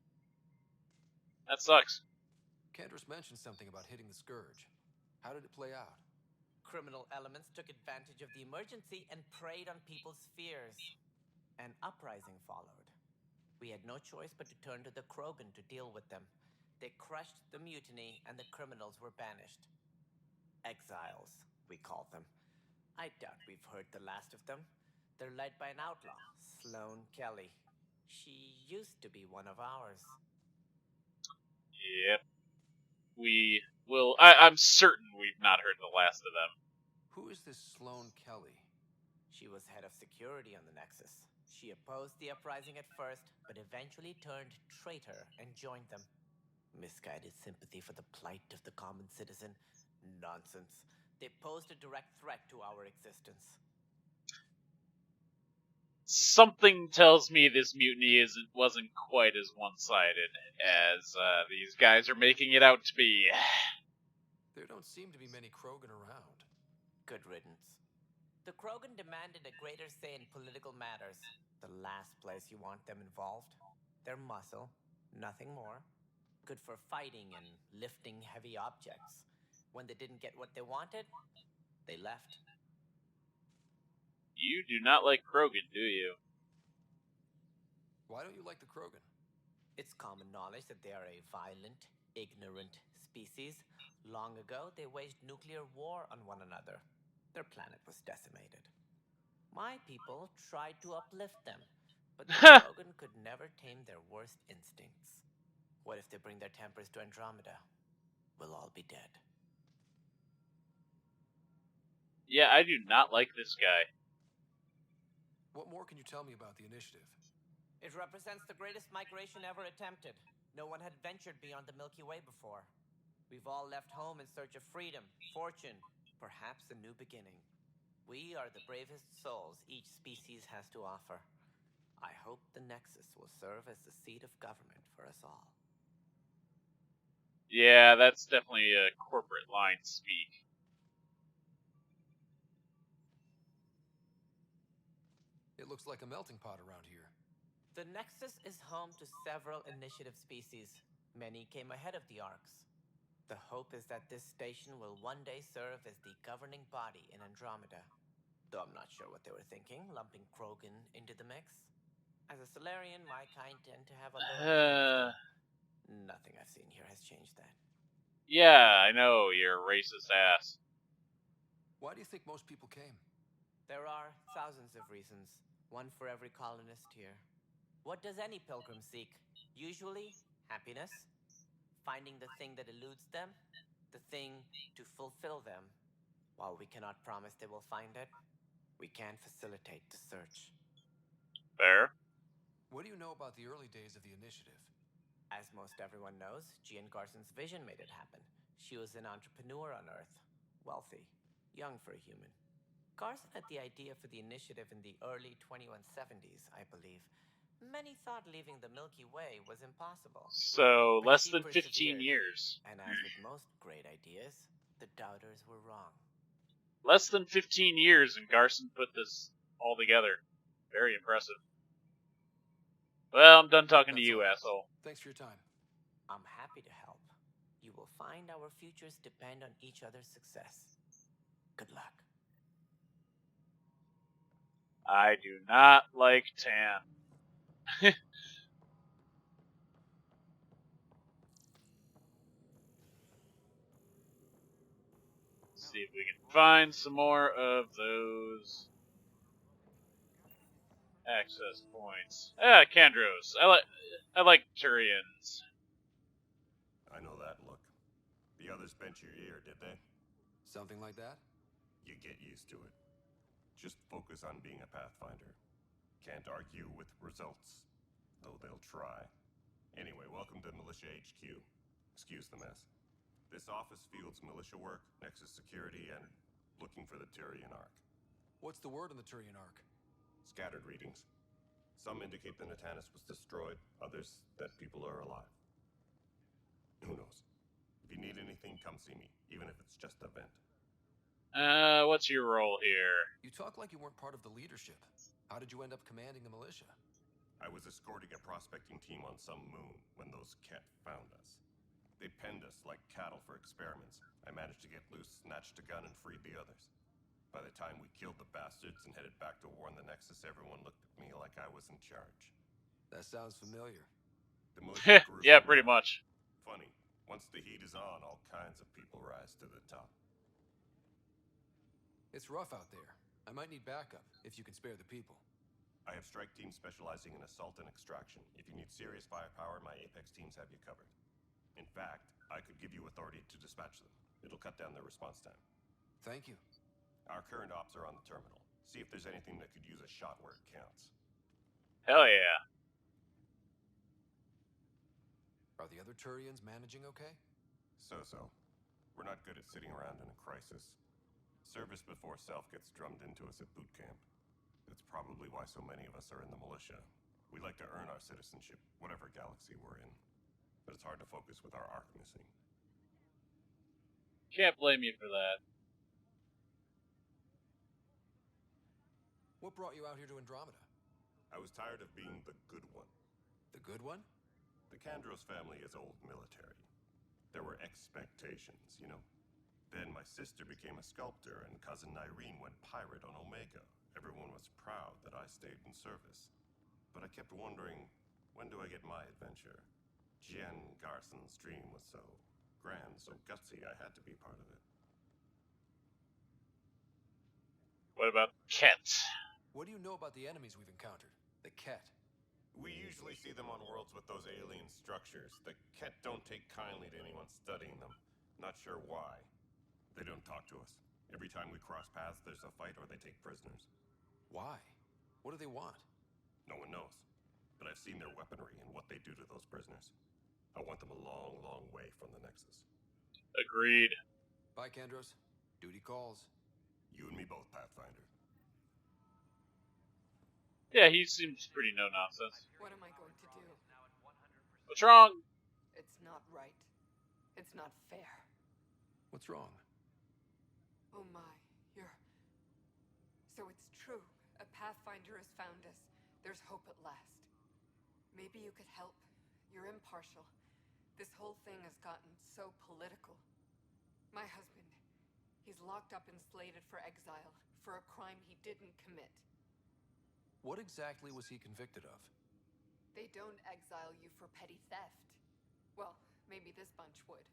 That sucks. Kandros mentioned something about hitting the Scourge. How did it play out? Criminal elements took advantage of the emergency and preyed on people's fears. An uprising followed. We had no choice but to turn to the Krogan to deal with them. They crushed the mutiny, and the criminals were banished. Exiles, we call them. I doubt we've heard the last of them. They're led by an outlaw, Sloane Kelly. She used to be one of ours. Yep. I'm certain we've not heard the last of them. Who is this Sloane Kelly? She was head of security on the Nexus. She opposed the uprising at first, but eventually turned traitor and joined them. Misguided sympathy for the plight of the common citizen? Nonsense. They posed a direct threat to our existence. Something tells me this mutiny wasn't quite as one-sided as these guys are making it out to be. There don't seem to be many Krogan around. Good riddance. The Krogan demanded a greater say in political matters. The last place you want them involved. Their muscle, nothing more. Good for fighting and lifting heavy objects. When they didn't get what they wanted, they left. You do not like Krogan, do you? Why don't you like the Krogan? It's common knowledge that they are a violent, ignorant species. Long ago, they waged nuclear war on one another. Their planet was decimated. My people tried to uplift them, but the Krogan could never tame their worst instincts. What if they bring their tempers to Andromeda? We'll all be dead. Yeah, I do not like this guy. What more can you tell me about the initiative? It represents the greatest migration ever attempted. No one had ventured beyond the Milky Way before. We've all left home in search of freedom, fortune, perhaps a new beginning. We are the bravest souls each species has to offer. I hope the Nexus will serve as the seat of government for us all. Yeah, that's definitely a corporate line speak. It looks like a melting pot around here. The Nexus is home to several initiative species. Many came ahead of the Arks. The hope is that this station will one day serve as the governing body in Andromeda. Though I'm not sure what they were thinking, lumping Krogan into the mix. As a Solarian, my kind tend to have a low opinion of them. Nothing I've seen here has changed that. Yeah, I know, you're a racist ass. Why do you think most people came? There are thousands of reasons, one for every colonist here. What does any pilgrim seek? Usually, happiness. Finding the thing that eludes them, the thing to fulfill them. While we cannot promise they will find it, We can't facilitate the search. Fair. What do you know about the early days of the initiative? As most everyone knows, Jean Garson's vision made it happen. She was an entrepreneur on Earth. Wealthy. Young for a human. Garson had the idea for the initiative in the early 2170s, I believe. Many thought leaving the Milky Way was impossible. So, But less she than 15 persevered. years. And as with most great ideas, the doubters were wrong. Less than 15 years, and Garson put this all together. Very impressive. Well, I'm done talking to That's you, all. asshole. Thanks for your time. I'm happy to help. You will find our futures depend on each other's success. Good luck. I do not like tan. See if we can find some more of those access points. Ah, Kandros. I like Turians. I know that look. The others bent your ear, did they? Something like that? You get used to it. Just focus on being a Pathfinder. Can't argue with results, though they'll try. Anyway, welcome to Militia HQ. Excuse the mess. This office fields militia work, Nexus security, and looking for the Turian Ark. What's the word on the Turian Ark? Scattered readings. Some indicate the Natanus was destroyed, others that people are alive. Who knows? If you need anything, come see me, even if it's just a vent. What's your role here? You talk like you weren't part of the leadership. How did you end up commanding the militia? I was escorting a prospecting team on some moon when those Ket found us. They penned us like cattle for experiments. I managed to get loose, snatched a gun, and freed the others. By the time we killed the bastards and headed back to warn the Nexus, everyone looked at me like I was in charge. That sounds familiar. The militia grew Yeah, from pretty there. much. Funny, once the heat is on, all kinds of people rise to the top. It's rough out there. I might need backup, if you can spare the people. I have strike teams specializing in assault and extraction. If you need serious firepower, my Apex teams have you covered. In fact, I could give you authority to dispatch them. It'll cut down their response time. Thank you. Our current ops are on the terminal. See if there's anything that could use a shot where it counts. Hell yeah. Are the other Turians managing okay? So-so. We're not good at sitting around in a crisis. Service before self gets drummed into us at boot camp. That's probably why so many of us are in the militia. We like to earn our citizenship, whatever galaxy we're in. But it's hard to focus with our arc missing. Can't blame you for that. What brought you out here to Andromeda? I was tired of being the good one. The good one? The Kandros family is old military. There were expectations, you know. Then my sister became a sculptor and cousin Irene went pirate on Omega. Everyone was proud that I stayed in service. But I kept wondering, when do I get my adventure? Jen Garson's dream was so grand, so gutsy, I had to be part of it. What about Ket? What do you know about the enemies we've encountered? The Ket. We usually see them on worlds with those alien structures. The Ket don't take kindly to anyone studying them. Not sure why. They don't talk to us. Every time we cross paths, there's a fight or they take prisoners. Why? What do they want? No one knows. But I've seen their weaponry and what they do to those prisoners. I want them a long, long way from the Nexus. Agreed. Bye, Kandros. Duty calls. You and me both, Pathfinder. Yeah, he seems pretty no-nonsense. What am I going to do? What's wrong? It's not right. It's not fair. What's wrong? Oh my, you're... So it's true. A Pathfinder has found us. There's hope at last. Maybe you could help. You're impartial. This whole thing has gotten so political. My husband, he's locked up and slated for exile for a crime he didn't commit. What exactly was he convicted of? They don't exile you for petty theft. Well, maybe this bunch would.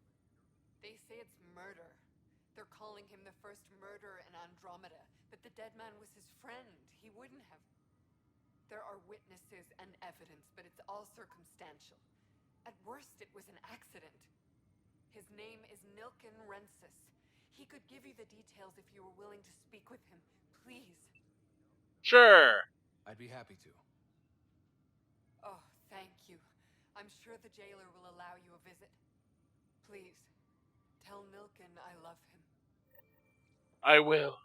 They say it's murder. They're calling him the first murderer in Andromeda, but the dead man was his friend. He wouldn't have. There are witnesses and evidence, but it's all circumstantial. At worst, it was an accident. His name is Nilken Rensis. He could give you the details if you were willing to speak with him. Please. Sure. I'd be happy to. Oh, thank you. I'm sure the jailer will allow you a visit. Please, tell Milken I love him. I will.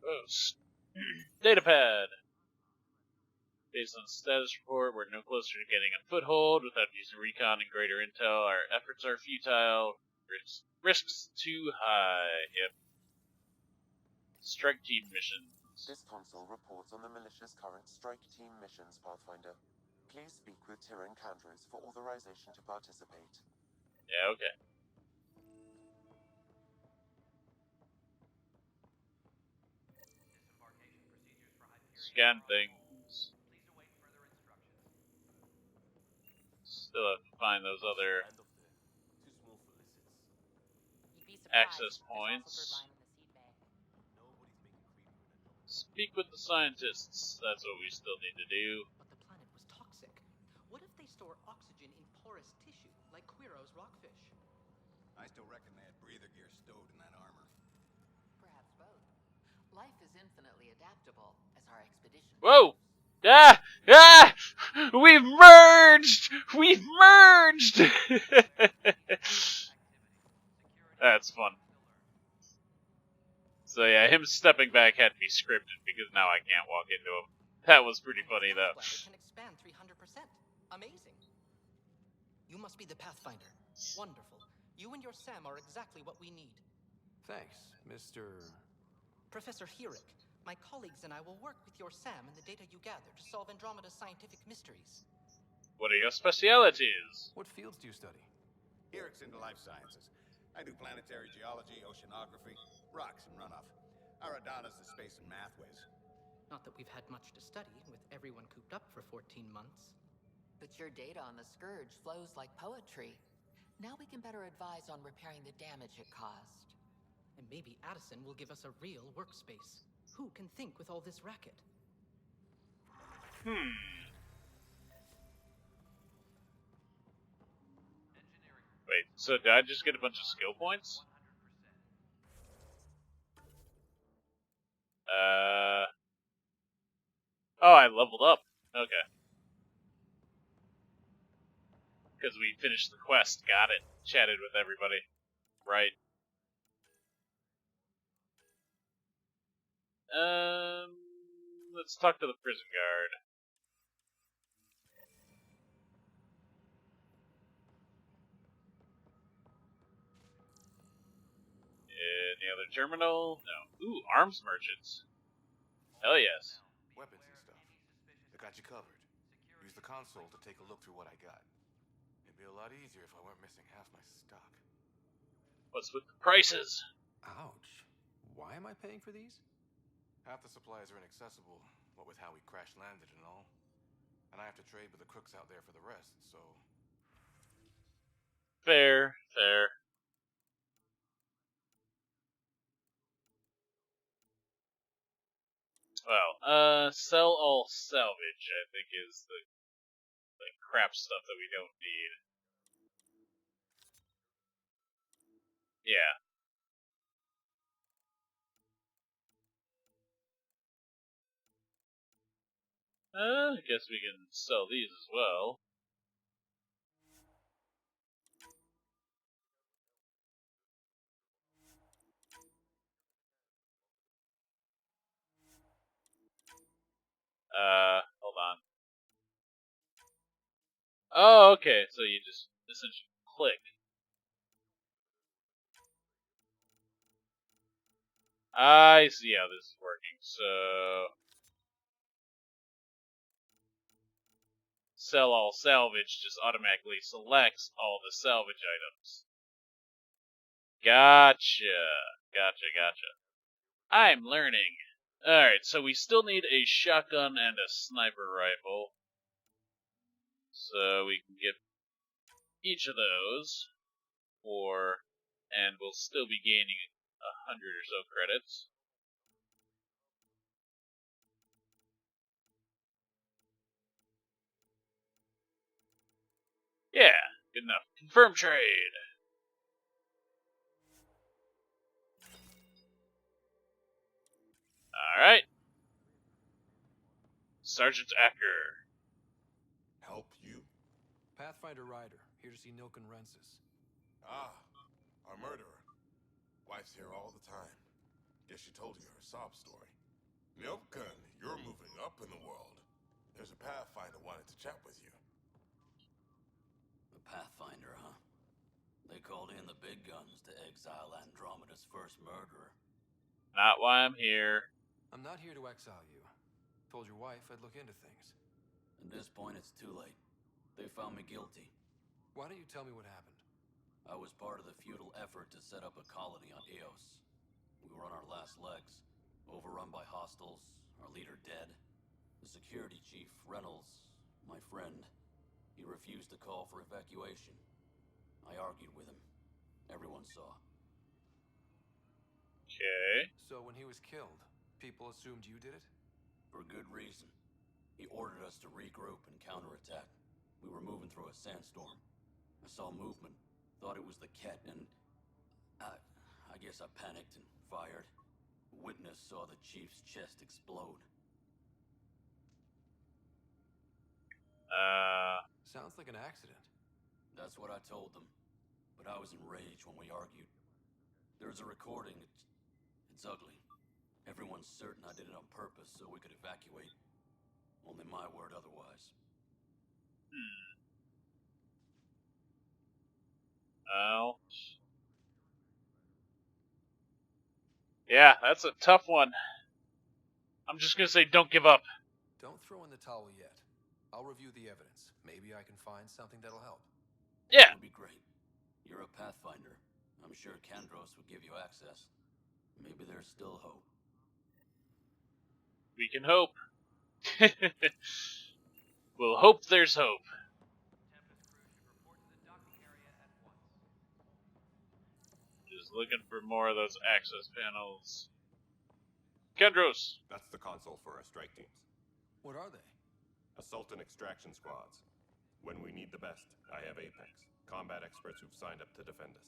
Oh, datapad. Based on the status report, we're no closer to getting a foothold. Without using recon and greater intel, our efforts are futile. Risks too high. Yep. Strike team missions. This console reports on the militia's current strike team missions, Pathfinder. Please speak with Tyrion Candros for authorization to participate. Yeah, okay. Scan things. Still have to find those other Too small for lizards. You'd be surprised. access There's also points. turbine in the seed bay. Nobody's making creeper in Andromeda. Speak with the scientists. That's what we still need to do. But the planet was toxic. What if they store oxygen in porous tissue, like Quiro's rockfish? I still reckon they had breather gear stowed in that armor. Perhaps both. Life is infinitely adaptable, as our expedition. Whoa! Ah! Ah! We've merged! We've merged! That's fun. So yeah, him stepping back had to be scripted because now I can't walk into him. That was pretty funny though. Pathfinder can expand 300%. Amazing. You must be the Pathfinder. Wonderful. You and your Sam are exactly what we need. Thanks, Mr. Professor Hirik, my colleagues and I will work with your Sam and the data you gather to solve Andromeda's scientific mysteries. What are your specialities? What fields do you study? Eric's into life sciences. I do planetary geology, oceanography, rocks and runoff. Aradana's the space and math whiz. Not that we've had much to study, with everyone cooped up for 14 months. But your data on the Scourge flows like poetry. Now we can better advise on repairing the damage it caused. And maybe Addison will give us a real workspace. Who can think with all this racket? Wait, so did I just get a bunch of skill points? Oh, I leveled up. Okay. Because we finished the quest, got it. Chatted with everybody. Right. Let's talk to the prison guard. Any other terminal? No. Ooh, arms merchants. Hell yes. Weapons and stuff. I got you covered. Use the console to take a look through what I got. It'd be a lot easier if I weren't missing half my stock. What's with the prices? Ouch. Why am I paying for these? Half the supplies are inaccessible, what with how we crash landed and all. And I have to trade with the crooks out there for the rest, so... Fair, fair. Well, sell all salvage, I think, is the crap stuff that we don't need. Yeah. I guess we can sell these as well. Hold on. Oh, okay, so you just essentially click. I see how this is working, so... Sell all salvage just automatically selects all the salvage items. Gotcha. Gotcha. I'm learning. Alright, so we still need a shotgun and a sniper rifle. So we can get each of those and we'll still be gaining 100 or so credits. Yeah, good enough. Confirm trade. Alright. Sergeant Acker. Help you? Pathfinder Ryder, here to see Nilken Rensis. Ah, our murderer. Wife's here all the time. Guess she told you her sob story. Milken, you're moving up in the world. There's a Pathfinder wanted to chat with you. The Pathfinder, huh? They called in the big guns to exile Andromeda's first murderer. Not why I'm here. I'm not here to exile you. Told your wife I'd look into things. At this point, it's too late. They found me guilty. Why don't you tell me what happened? I was part of the futile effort to set up a colony on Eos. We were on our last legs, overrun by hostiles, our leader dead. The security chief, Reynolds, my friend, he refused to call for evacuation. I argued with him. Everyone saw. Okay. So when he was killed, people assumed you did it? For good reason. He ordered us to regroup and counterattack. We were moving through a sandstorm. I saw movement, thought it was the Ket, and I guess I panicked and fired. Witness saw the chief's chest explode. Sounds like an accident. That's what I told them. But I was enraged when we argued. There's a recording. It's ugly. Everyone's certain I did it on purpose so we could evacuate. Only my word otherwise. Well. Yeah, that's a tough one. I'm just gonna say don't give up. Don't throw in the towel yet. I'll review the evidence. Maybe I can find something that'll help. Yeah. That would be great. You're a Pathfinder. I'm sure Kandros would give you access. Maybe there's still hope. We can hope. We'll hope there's hope. Just looking for more of those access panels. Kendros! That's the console for our strike teams. What are they? Assault and extraction squads. When we need the best, I have Apex, combat experts who've signed up to defend us.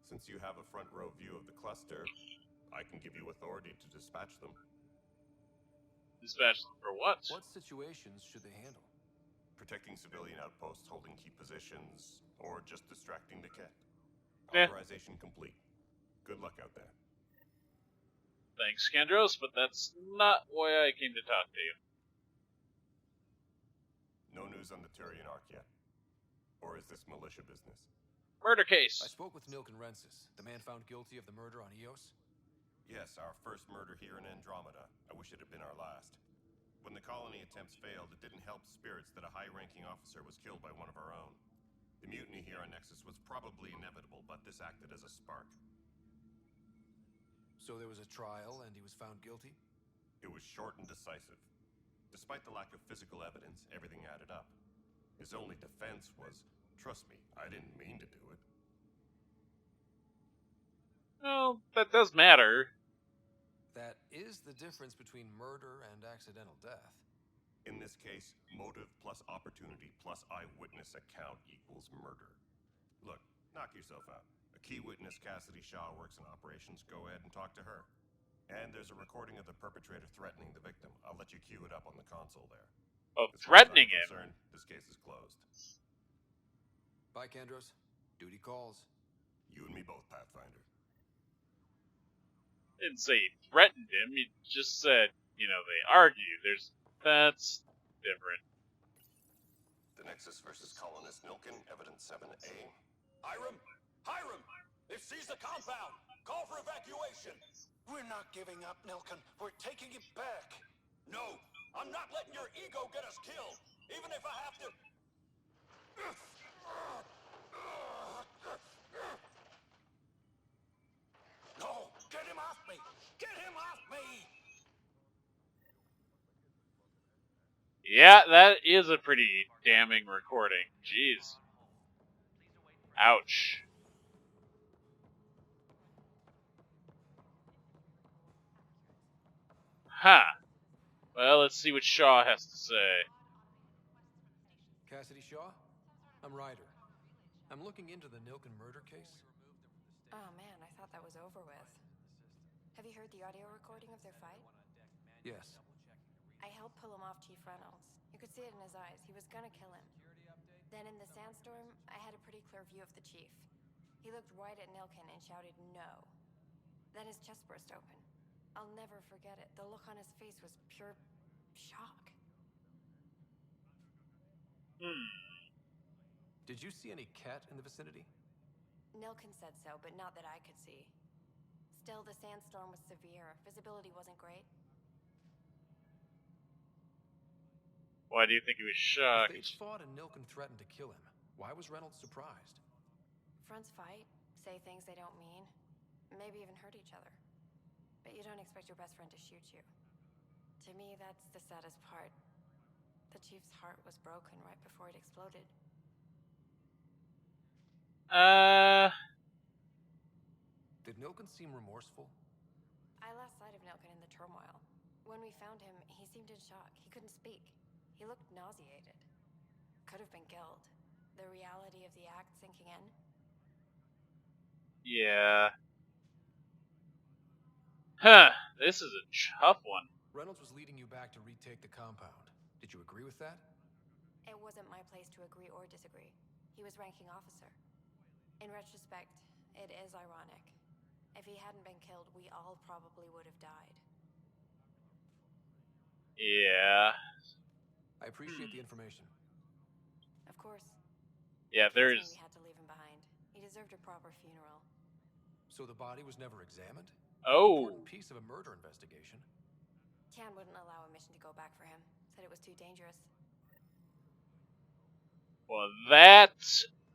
Since you have a front row view of the cluster, I can give you authority to dispatch them. Dispatch them for what? What situations should they handle? Protecting civilian outposts, holding key positions, or just distracting the Ket. Yeah. Authorization complete. Good luck out there. Thanks, Kendros, but that's not why I came to talk to you. No news on the Turian Ark yet? Or is this militia business? Murder case. I spoke with Nilken Rensis, the man found guilty of the murder on Eos. Yes, our first murder here in Andromeda. I wish it had been our last. When the colony attempts failed, it didn't help spirits that a high-ranking officer was killed by one of our own. The mutiny here on Nexus was probably inevitable, but this acted as a spark. So there was a trial and he was found guilty? It was short and decisive. Despite the lack of physical evidence, everything added up. His only defense was, trust me, I didn't mean to do it. Well, that does matter. That is the difference between murder and accidental death. In this case, motive plus opportunity plus eyewitness account equals murder. Look, knock yourself out. A key witness, Cassidy Shaw, works in operations. Go ahead and talk to her. And there's a recording of the perpetrator threatening the victim. I'll let you cue it up on the console there. Oh, As threatening far as I'm him. concerned, this case is closed. Bye, Kandros. Duty calls. You and me both, Pathfinder. Didn't say he threatened him. He just said, they argued. That's different. The Nexus versus colonist Nilken, evidence 7A. Hiram! Hiram! They've seized the compound! Call for evacuation! We're not giving up, Nilken. We're taking it back. No! I'm not letting your ego get us killed! Even if I have to... No! Get him off me! Get him off me! Yeah, that is a pretty damning recording. Jeez. Ouch. Huh. Well, let's see what Shaw has to say. Cassidy Shaw? I'm Ryder. I'm looking into the Nilken murder case. Oh man, I thought that was over with. Have you heard the audio recording of their fight? Yes. I helped pull him off Chief Reynolds. You could see it in his eyes. He was gonna kill him. Then in the sandstorm, I had a pretty clear view of the chief. He looked right at Nilkin and shouted no. Then his chest burst open. I'll never forget it. The look on his face was pure shock. Did you see any cat in the vicinity? Nilkin said so, but not that I could see. Still, the sandstorm was severe. Visibility wasn't great. Why do you think he was If they'd shocked? fought and Nilkin threatened to kill him, why was Reynolds surprised? Fronts fight, say things they don't mean, maybe even hurt each other. But you don't expect your best friend to shoot you. To me, that's the saddest part. The chief's heart was broken right before it exploded. Did Nilkin seem remorseful? I lost sight of Nilkin in the turmoil. When we found him, he seemed in shock. He couldn't speak. He looked nauseated. Could have been guilt. The reality of the act sinking in. Yeah. Huh. This is a tough one. Reynolds was leading you back to retake the compound. Did you agree with that? It wasn't my place to agree or disagree. He was ranking officer. In retrospect, it is ironic. If he hadn't been killed, we all probably would have died. Yeah. I appreciate the information. Of course. Yeah, It kills me there's... we had to leave him behind. He deserved a proper funeral. So the body was never examined? Oh. Important piece of a murder investigation. Tian wouldn't allow a mission to go back for him. Said it was too dangerous. Well, that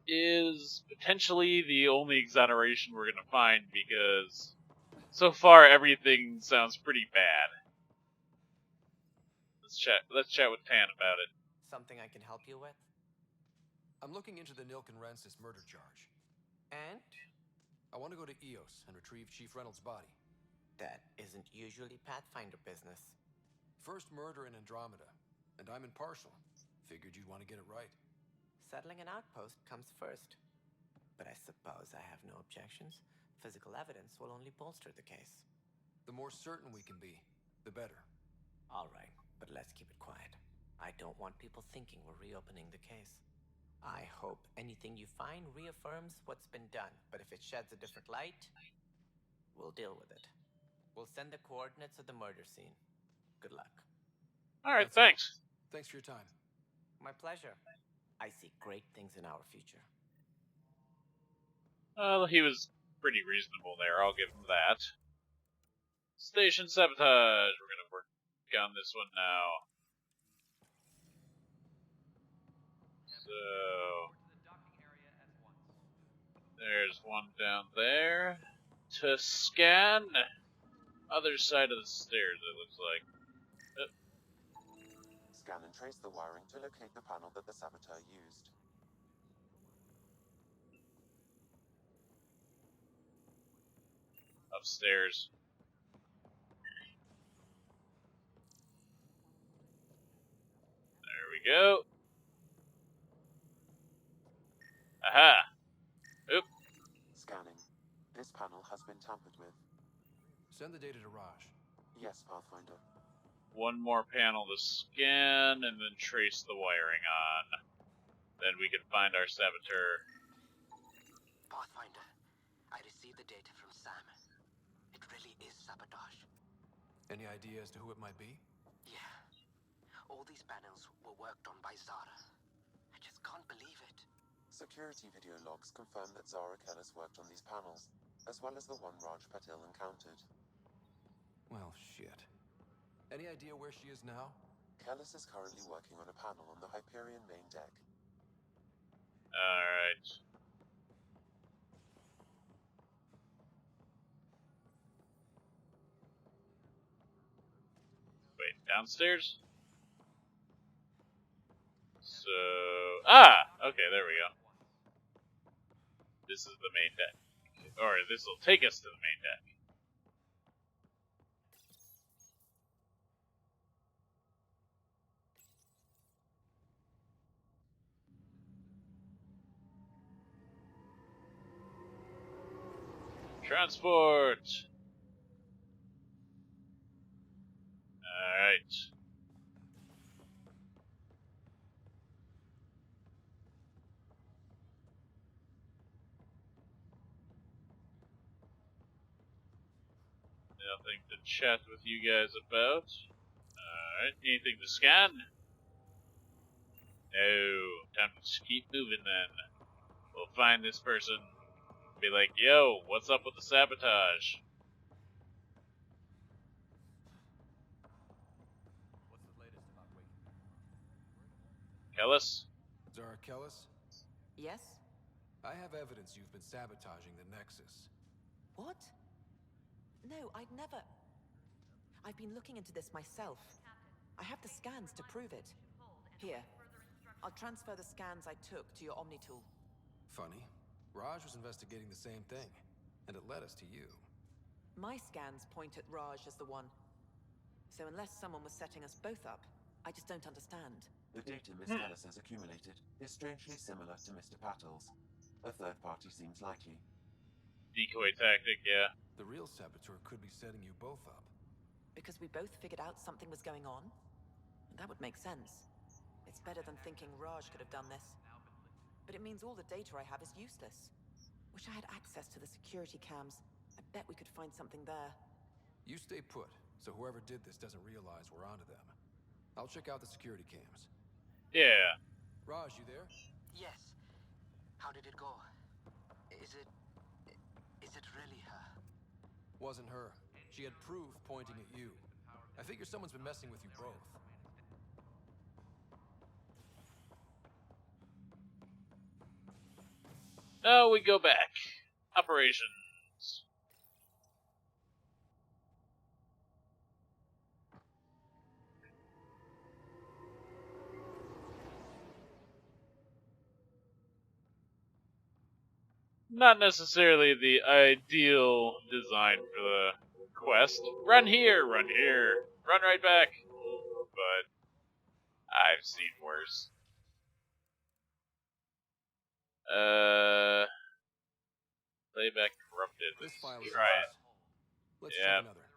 is potentially the only exoneration we're gonna find, because so far everything sounds pretty bad. Let's chat with Tan about it. Something I can help you with? I'm looking into the Nilkin Rensis murder charge. And? I want to go to Eos and retrieve Chief Reynolds' body. That isn't usually Pathfinder business. First murder in Andromeda, and I'm impartial. Figured you'd want to get it right. Settling an outpost comes first. But I suppose I have no objections. Physical evidence will only bolster the case. The more certain we can be, the better. All right, but let's keep it quiet. I don't want people thinking we're reopening the case. I hope anything you find reaffirms what's been done, but if it sheds a different light, we'll deal with it. We'll send the coordinates of the murder scene. Good luck. Alright, thanks. Thanks for your time. My pleasure. I see great things in our future. Well, he was pretty reasonable there, I'll give him that. Station sabotage. We're gonna work on this one now. So... there's one down there. To scan... other side of the stairs, it looks like. Scan and trace the wiring to locate the panel that the saboteur used. Upstairs. There we go. Aha! Oop. Scanning. This panel has been tampered with. Send the data to Raj. Yes, Pathfinder. One more panel to scan, and then trace the wiring on. Then we can find our saboteur. Pathfinder, I received the data from Sam. It really is sabotage. Any idea as to who it might be? Yeah. All these panels were worked on by Zara. I just can't believe it. Security video logs confirm that Zara Kellis worked on these panels, as well as the one Raj Patil encountered. Well, shit. Any idea where she is now? Kellis is currently working on a panel on the Hyperion main deck. Alright. Wait, downstairs? So... ah! Okay, there we go. This is the main deck. Or this will take us to the main deck. Transport! Nothing to chat with you guys about. Alright, anything to scan? No. Time to just keep moving then. We'll find this person. Be like, yo, what's up with the sabotage? What's the latest about waking? Kellis? Zara Kellis? Yes? I have evidence you've been sabotaging the Nexus. What? No, I'd never. I've been looking into this myself. I have the scans to prove it. Here, I'll transfer the scans I took to your Omni tool. Funny. Raj was investigating the same thing, and it led us to you. My scans point at Raj as the one. So unless someone was setting us both up, I just don't understand. The data Miss Kellis has accumulated is strangely similar to Mr. Patel's. A third party seems likely. Decoy tactic, yeah. The real saboteur could be setting you both up. Because we both figured out something was going on? That would make sense. It's better than thinking Raj could have done this. But it means all the data I have is useless. Wish I had access to the security cams. I bet we could find something there. You stay put, so whoever did this doesn't realize we're onto them. I'll check out the security cams. Yeah. Raj, you there? Yes. How did it go? Is it really her? Wasn't her. She had proof pointing at you. I figure someone's been messing with you both. Now we go back. Operations. Not necessarily the ideal design for the quest. Run here, run right back. But I've seen worse. Playback corrupted. This file is Try it. useless. Let's Yeah. check another.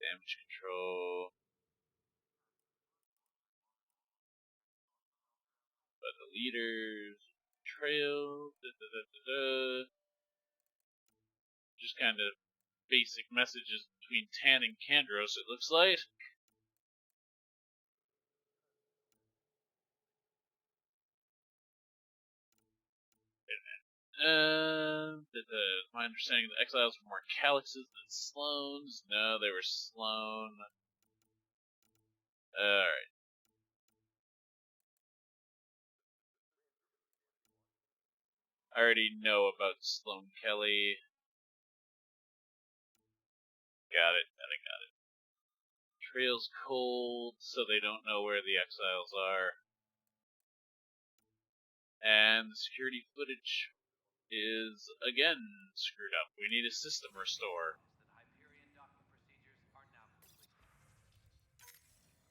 Damage control. But the leaders. Trail. Just kind of basic messages between Tan and Kandros, it looks like. My understanding the exiles were more Calyxes than Sloanes. No, they were Sloane. Alright. I already know about Sloane Kelly. Got it. Trail's cold, so they don't know where the exiles are. And the security footage is, again, screwed up. We need a system restore.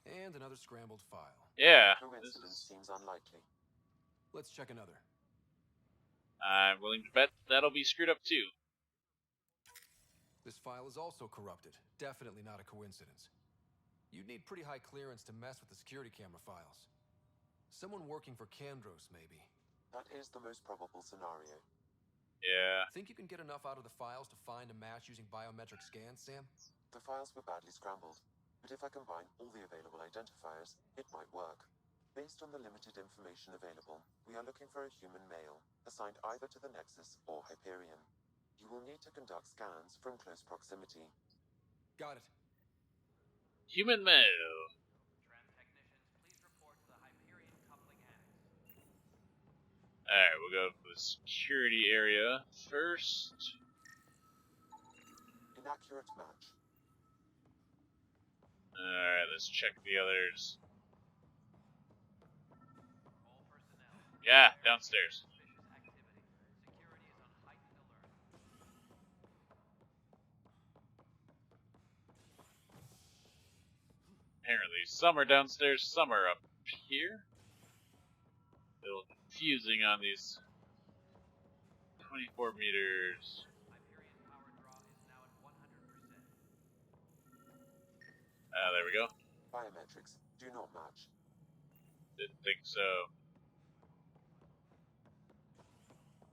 And another scrambled file. Yeah. Coincidence seems unlikely. Let's check another. I'm willing to bet that'll be screwed up too. This file is also corrupted. Definitely not a coincidence. You'd need pretty high clearance to mess with the security camera files. Someone working for Kandros, maybe. That is the most probable scenario. Yeah. Think you can get enough out of the files to find a match using biometric scans, Sam? The files were badly scrambled, but if I combine all the available identifiers, it might work. Based on the limited information available, we are looking for a human male, assigned either to the Nexus or Hyperion. You will need to conduct scans from close proximity. Got it. Human male. Alright, we'll go to the security area first. Inaccurate match. Alright, let's check the others. Yeah, downstairs. Apparently, some are downstairs, some are up here. A little confusing on these 24 meters. There we go. Biometrics do not match. Didn't think so.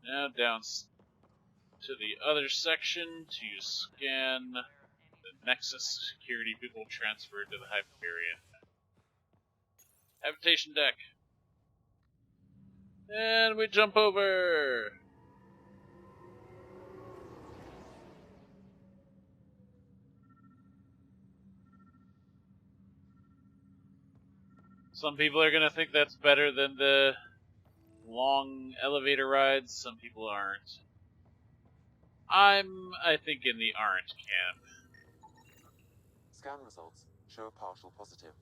Now down to the other section to scan the Nexus security people transferred to the Hyperion. Habitation deck. And we jump over. Some people are going to think that's better than the long elevator rides. Some people aren't. I think, in the aren't camp. Scan results show a partial positive.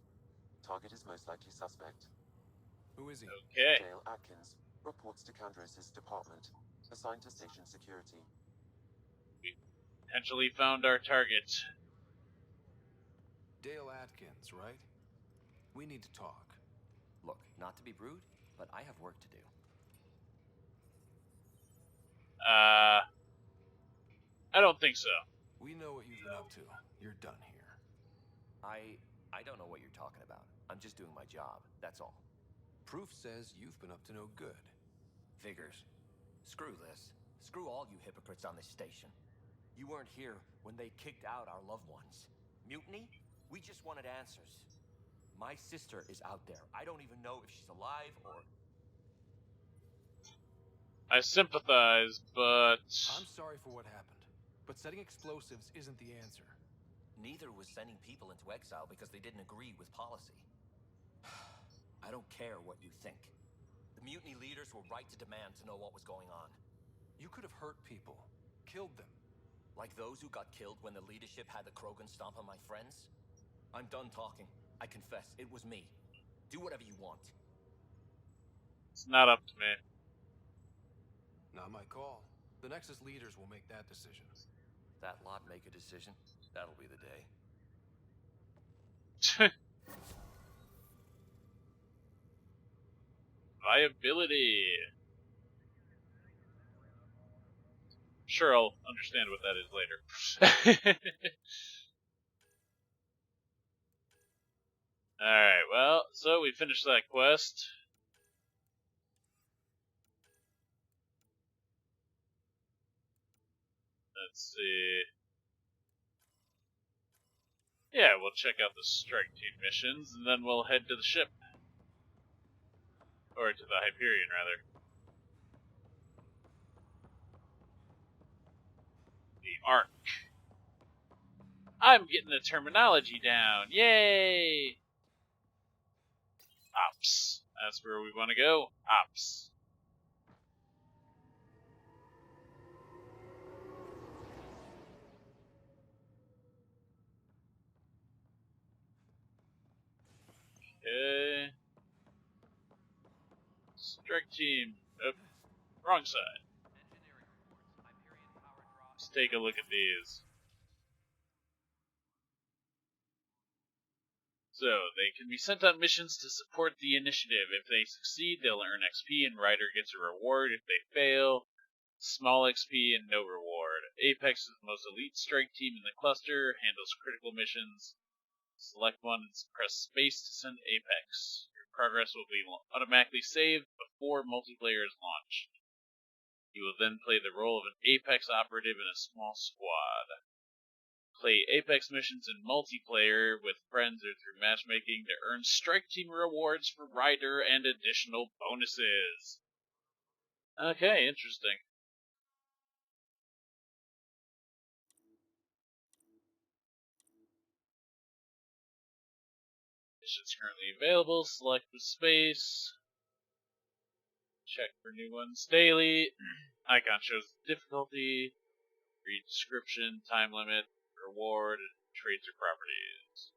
Target is most likely suspect. Who is he? Okay. Dale Atkins reports to Candros' department, assigned to station security. We potentially found our target. Dale Atkins, right? We need to talk. Look, not to be rude, but I have work to do. I don't think so. We know what you've been up to. You're done here. I don't know what you're talking about. I'm just doing my job, that's all. Proof says you've been up to no good. Figures. Screw this. Screw all you hypocrites on this station. You weren't here when they kicked out our loved ones. Mutiny? We just wanted answers. My sister is out there. I don't even know if she's alive or... I sympathize, but... I'm sorry for what happened, but setting explosives isn't the answer. Neither was sending people into exile because they didn't agree with policy. I don't care what you think. The mutiny leaders were right to demand to know what was going on. You could have hurt people, killed them. Like those who got killed when the leadership had the Krogan stomp on my friends? I'm done talking. I confess, it was me. Do whatever you want. It's not up to me. Not my call. The Nexus leaders will make that decision. That lot make a decision? That'll be the day. Viability. Sure, I'll understand what that is later. Alright, well, so we finished that quest. Let's see. Yeah, we'll check out the strike team missions, and then we'll head to the ship. Or to the Hyperion, rather. The Ark. I'm getting the terminology down. Yay! Ops. That's where we want to go. Ops. Okay. Strike team. Oh, wrong side. Let's take a look at these. So, they can be sent on missions to support the initiative. If they succeed, they'll earn XP and Ryder gets a reward. If they fail, small XP and no reward. Apex is the most elite strike team in the cluster, handles critical missions. Select one and press space to send Apex. Your progress will be automatically saved before multiplayer is launched. You will then play the role of an Apex operative in a small squad. Play Apex missions in multiplayer with friends or through matchmaking to earn strike team rewards for Ryder and additional bonuses. Okay, interesting. Missions currently available. Select with space. Check for new ones daily. Icon shows difficulty. Read description, time limit, reward, traits or properties.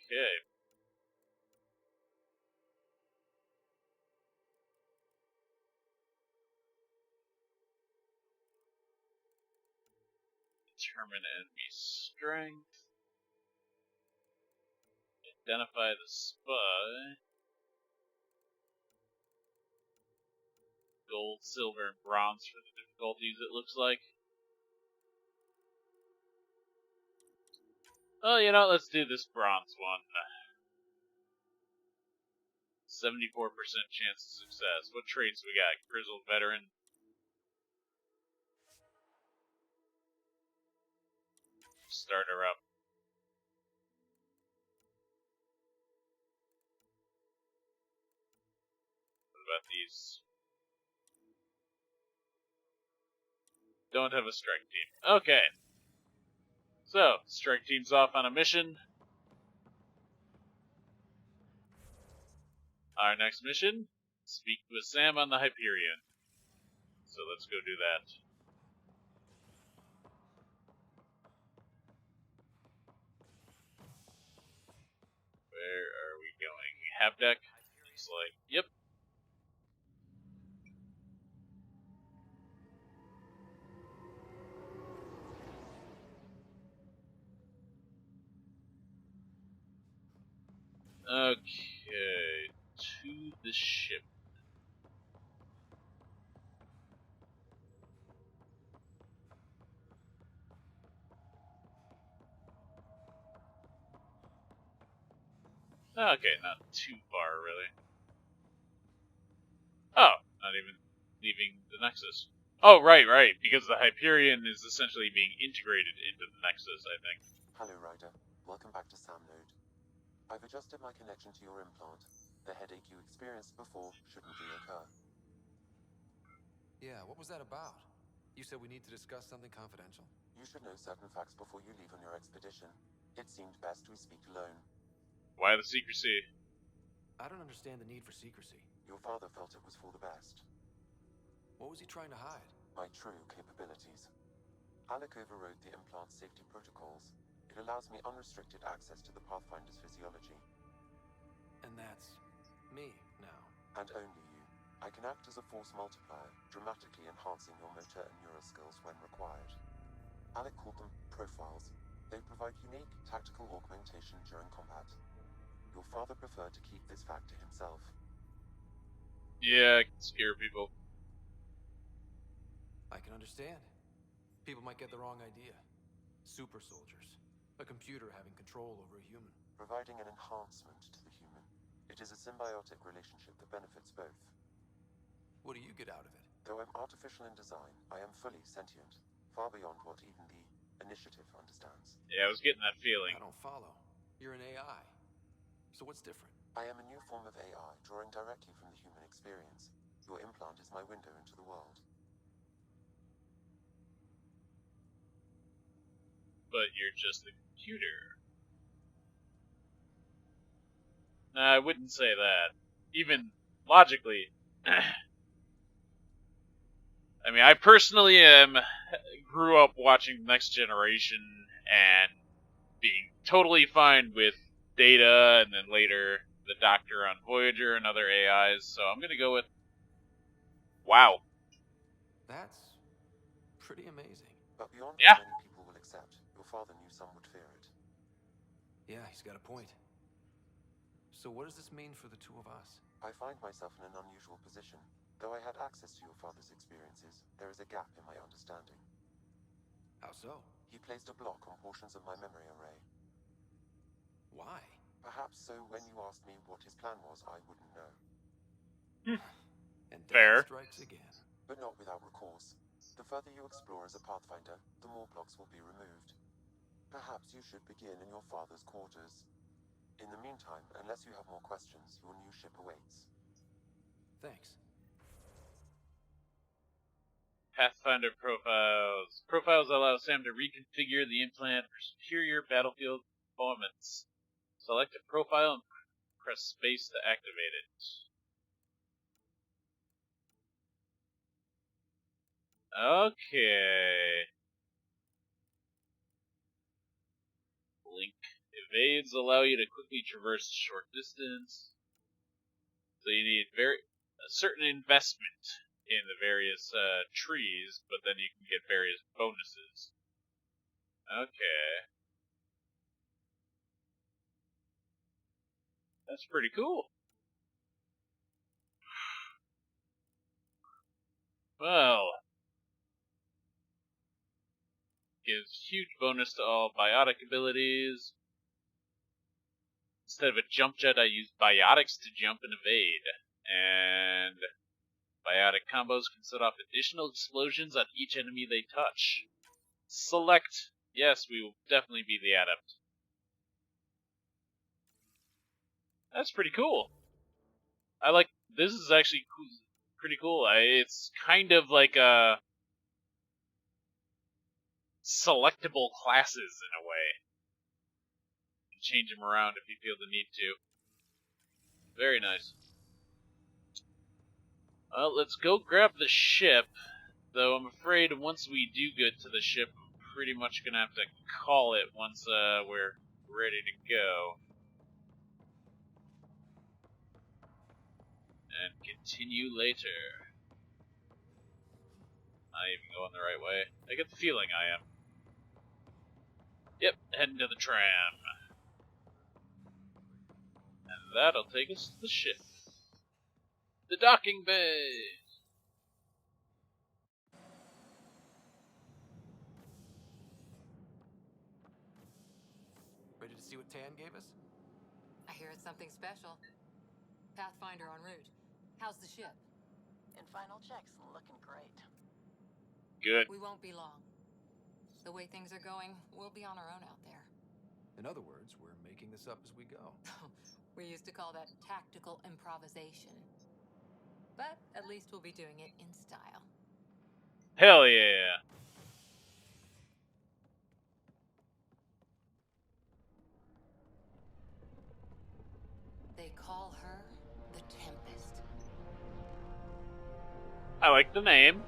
Okay. Determine enemy strength. Identify the spy. Gold, silver, and bronze for the difficulties, it looks like. Oh, you know, let's do this bronze one. 74% chance of success. What traits we got? Grizzled veteran. Start her up. What about these? Don't have a strike team. Okay. So, strike team's off on a mission. Our next mission, speak with Sam on the Hyperion. So let's go do that. Where are we going? Half deck? Looks like, yep. Okay, to the ship. Okay, not too far, really. Oh, not even leaving the Nexus. Oh, right, because the Hyperion is essentially being integrated into the Nexus, I think. Hello, Ryder. Welcome back to Sam Node. I've adjusted my connection to your implant. The headache you experienced before shouldn't reoccur. Yeah, what was that about? You said we need to discuss something confidential? You should know certain facts before you leave on your expedition. It seemed best we speak alone. Why the secrecy? I don't understand the need for secrecy. Your father felt it was for the best. What was he trying to hide? My true capabilities. Alec overrode the implant's safety protocols. It allows me unrestricted access to the Pathfinder's physiology. And that's me now. And only you. I can act as a force multiplier, dramatically enhancing your motor and neural skills when required. Alec called them profiles. They provide unique tactical augmentation during combat. Your father preferred to keep this fact to himself. Yeah, I can scare people. I can understand. People might get the wrong idea. Super soldiers. A computer having control over a human. Providing an enhancement to the human. It is a symbiotic relationship that benefits both. What do you get out of it? Though I'm artificial in design, I am fully sentient. Far beyond what even the Initiative understands. Yeah, I was getting that feeling. I don't follow. You're an AI. So what's different? I am a new form of AI, drawing directly from the human experience. Your implant is my window into the world. But you're just a computer. Nah, I wouldn't say that. Even logically. I mean, I personally grew up watching Next Generation and being totally fine with Data and then later the Doctor on Voyager and other AIs, so I'm gonna go with wow. That's pretty amazing. But beyond Yeah. what many people will accept, your father knew some would fear it. Yeah, he's got a point. So what does this mean for the two of us? I find myself in an unusual position. Though I had access to your father's experiences, there is a gap in my understanding. How so? He placed a block on portions of my memory array. Why? Perhaps so when you asked me what his plan was, I wouldn't know. And Fair. Dad strikes again. But not without recourse. The further you explore as a Pathfinder, the more blocks will be removed. Perhaps you should begin in your father's quarters. In the meantime, unless you have more questions, your new ship awaits. Thanks. Pathfinder profiles. Profiles allow Sam to reconfigure the implant for superior battlefield performance. Select a profile and press space to activate it. Okay. Blink. Evades allow you to quickly traverse a short distance. So you need a certain investment in the various trees, but then you can get various bonuses. Okay. That's pretty cool. Well, gives huge bonus to all biotic abilities. Instead of a jump jet, I use biotics to jump and evade. And biotic combos can set off additional explosions on each enemy they touch. Select. Yes, we will definitely be the adept. That's pretty cool. I like. This is actually pretty cool. It's kind of like a selectable classes in a way. You can change them around if you feel the need to. Very nice. Well, let's go grab the ship. Though I'm afraid once we do get to the ship, I'm pretty much gonna have to call it once we're ready to go. And continue later. Not even going the right way. I get the feeling I am. Yep, heading to the tram. And that'll take us to the ship. The docking bay! Ready to see what Tan gave us? I hear it's something special. Pathfinder en route. How's the ship? In final checks, looking great. Good. We won't be long. The way things are going, we'll be on our own out there. In other words, we're making this up as we go. We used to call that tactical improvisation. But at least we'll be doing it in style. Hell yeah! They call her the Tempest. I like the name.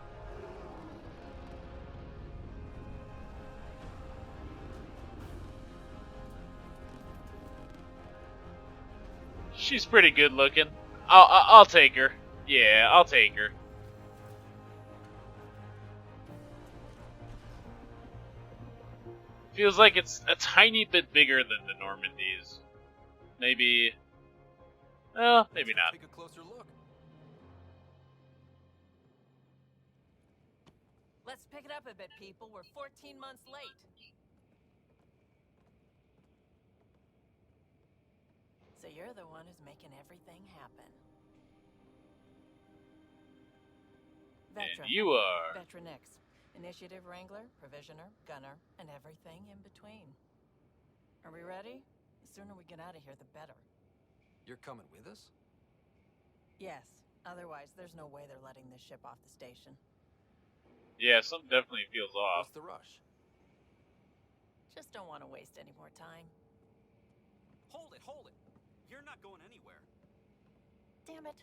She's pretty good looking. I'll take her. Yeah, I'll take her. Feels like it's a tiny bit bigger than the Normandies. Maybe. Well, maybe not. Take a closer look. Let's pick it up a bit, people. We're 14 months late. So you're the one who's making everything happen. And you are. Veteran X. Initiative Wrangler, Provisioner, Gunner, and everything in between. Are we ready? The sooner we get out of here, the better. You're coming with us? Yes. Otherwise, there's no way they're letting this ship off the station. Yeah, something definitely feels off. What's the rush? Just don't want to waste any more time. Hold it, hold it. You're not going anywhere. Damn it.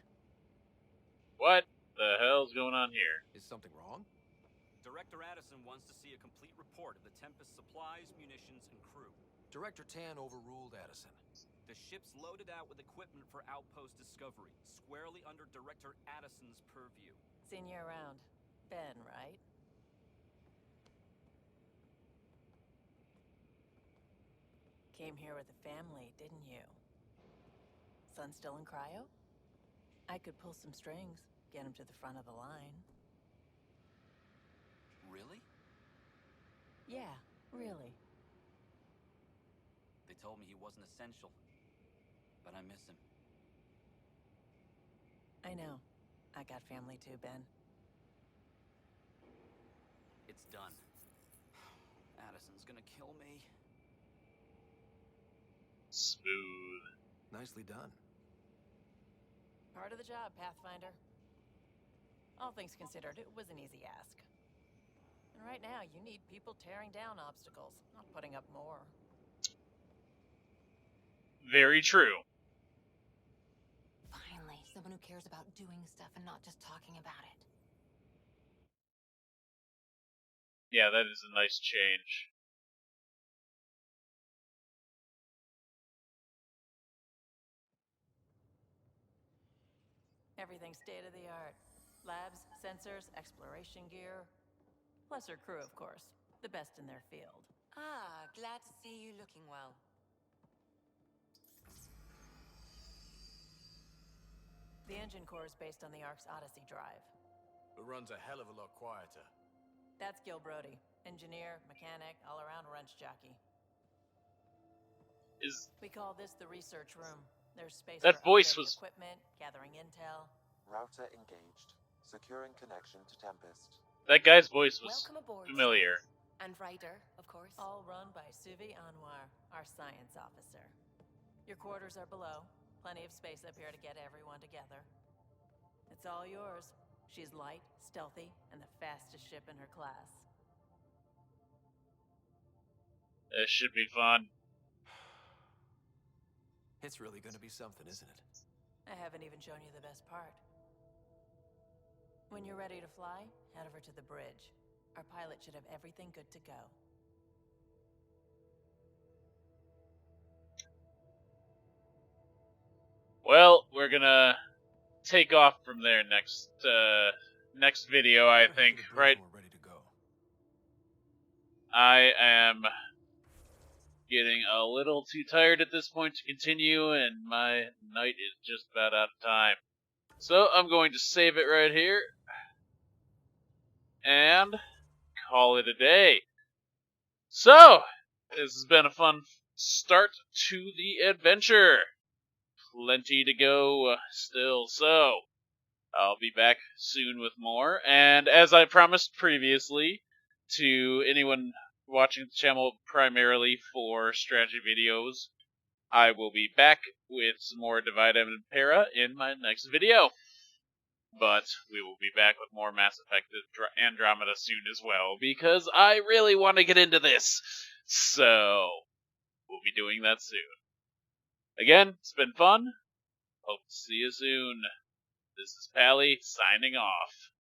What the hell's going on here? Is something wrong? Director Addison wants to see a complete report of the Tempest's supplies, munitions, and crew. Director Tan overruled Addison. The ship's loaded out with equipment for outpost discovery, squarely under Director Addison's purview. Seen you around. Ben, right? Came here with a family, didn't you? Son still in cryo? I could pull some strings, get him to the front of the line. Really? Yeah, really. They told me he wasn't essential, but I miss him. I know. I got family too, Ben. It's done. Addison's gonna kill me. Smooth. Nicely done. Part of the job, Pathfinder. All things considered, it was an easy ask. And right now, you need people tearing down obstacles, not putting up more. Very true. Finally, someone who cares about doing stuff and not just talking about it. Yeah, that is a nice change. Everything's state-of-the-art. Labs, sensors, exploration gear. Plus her crew, of course. The best in their field. Ah, glad to see you looking well. The engine core is based on the Ark's Odyssey drive. It runs a hell of a lot quieter. That's Gil Brody. Engineer, mechanic, all-around wrench jockey. Is We call this the research room. There's space that for voice upgrading was equipment, gathering intel. Router engaged. Securing connection to Tempest. that guy's voice was Welcome aboard, familiar. Star. And Ryder, of course. All run by Suvi Anwar, our science officer. Your quarters are below. Plenty of space up here to get everyone together. It's all yours. She's light, stealthy, and the fastest ship in her class. This should be fun. It's really gonna be something, isn't it? I haven't even shown you the best part. When you're ready to fly, head over to the bridge. Our pilot should have everything good to go. Well, we're gonna take off from there next video, I think, right? We're ready to go. I am getting a little too tired at this point to continue, and my night is just about out of time. So I'm going to save it right here and call it a day. So, this has been a fun start to the adventure. Plenty to go still, so I'll be back soon with more. And as I promised previously to anyone watching the channel primarily for strategy videos, I will be back with some more Divide and Impera in my next video. But we will be back with more Mass Effect Andromeda soon as well, because I really want to get into this. So, we'll be doing that soon. Again, it's been fun. Hope to see you soon. This is Pally, signing off.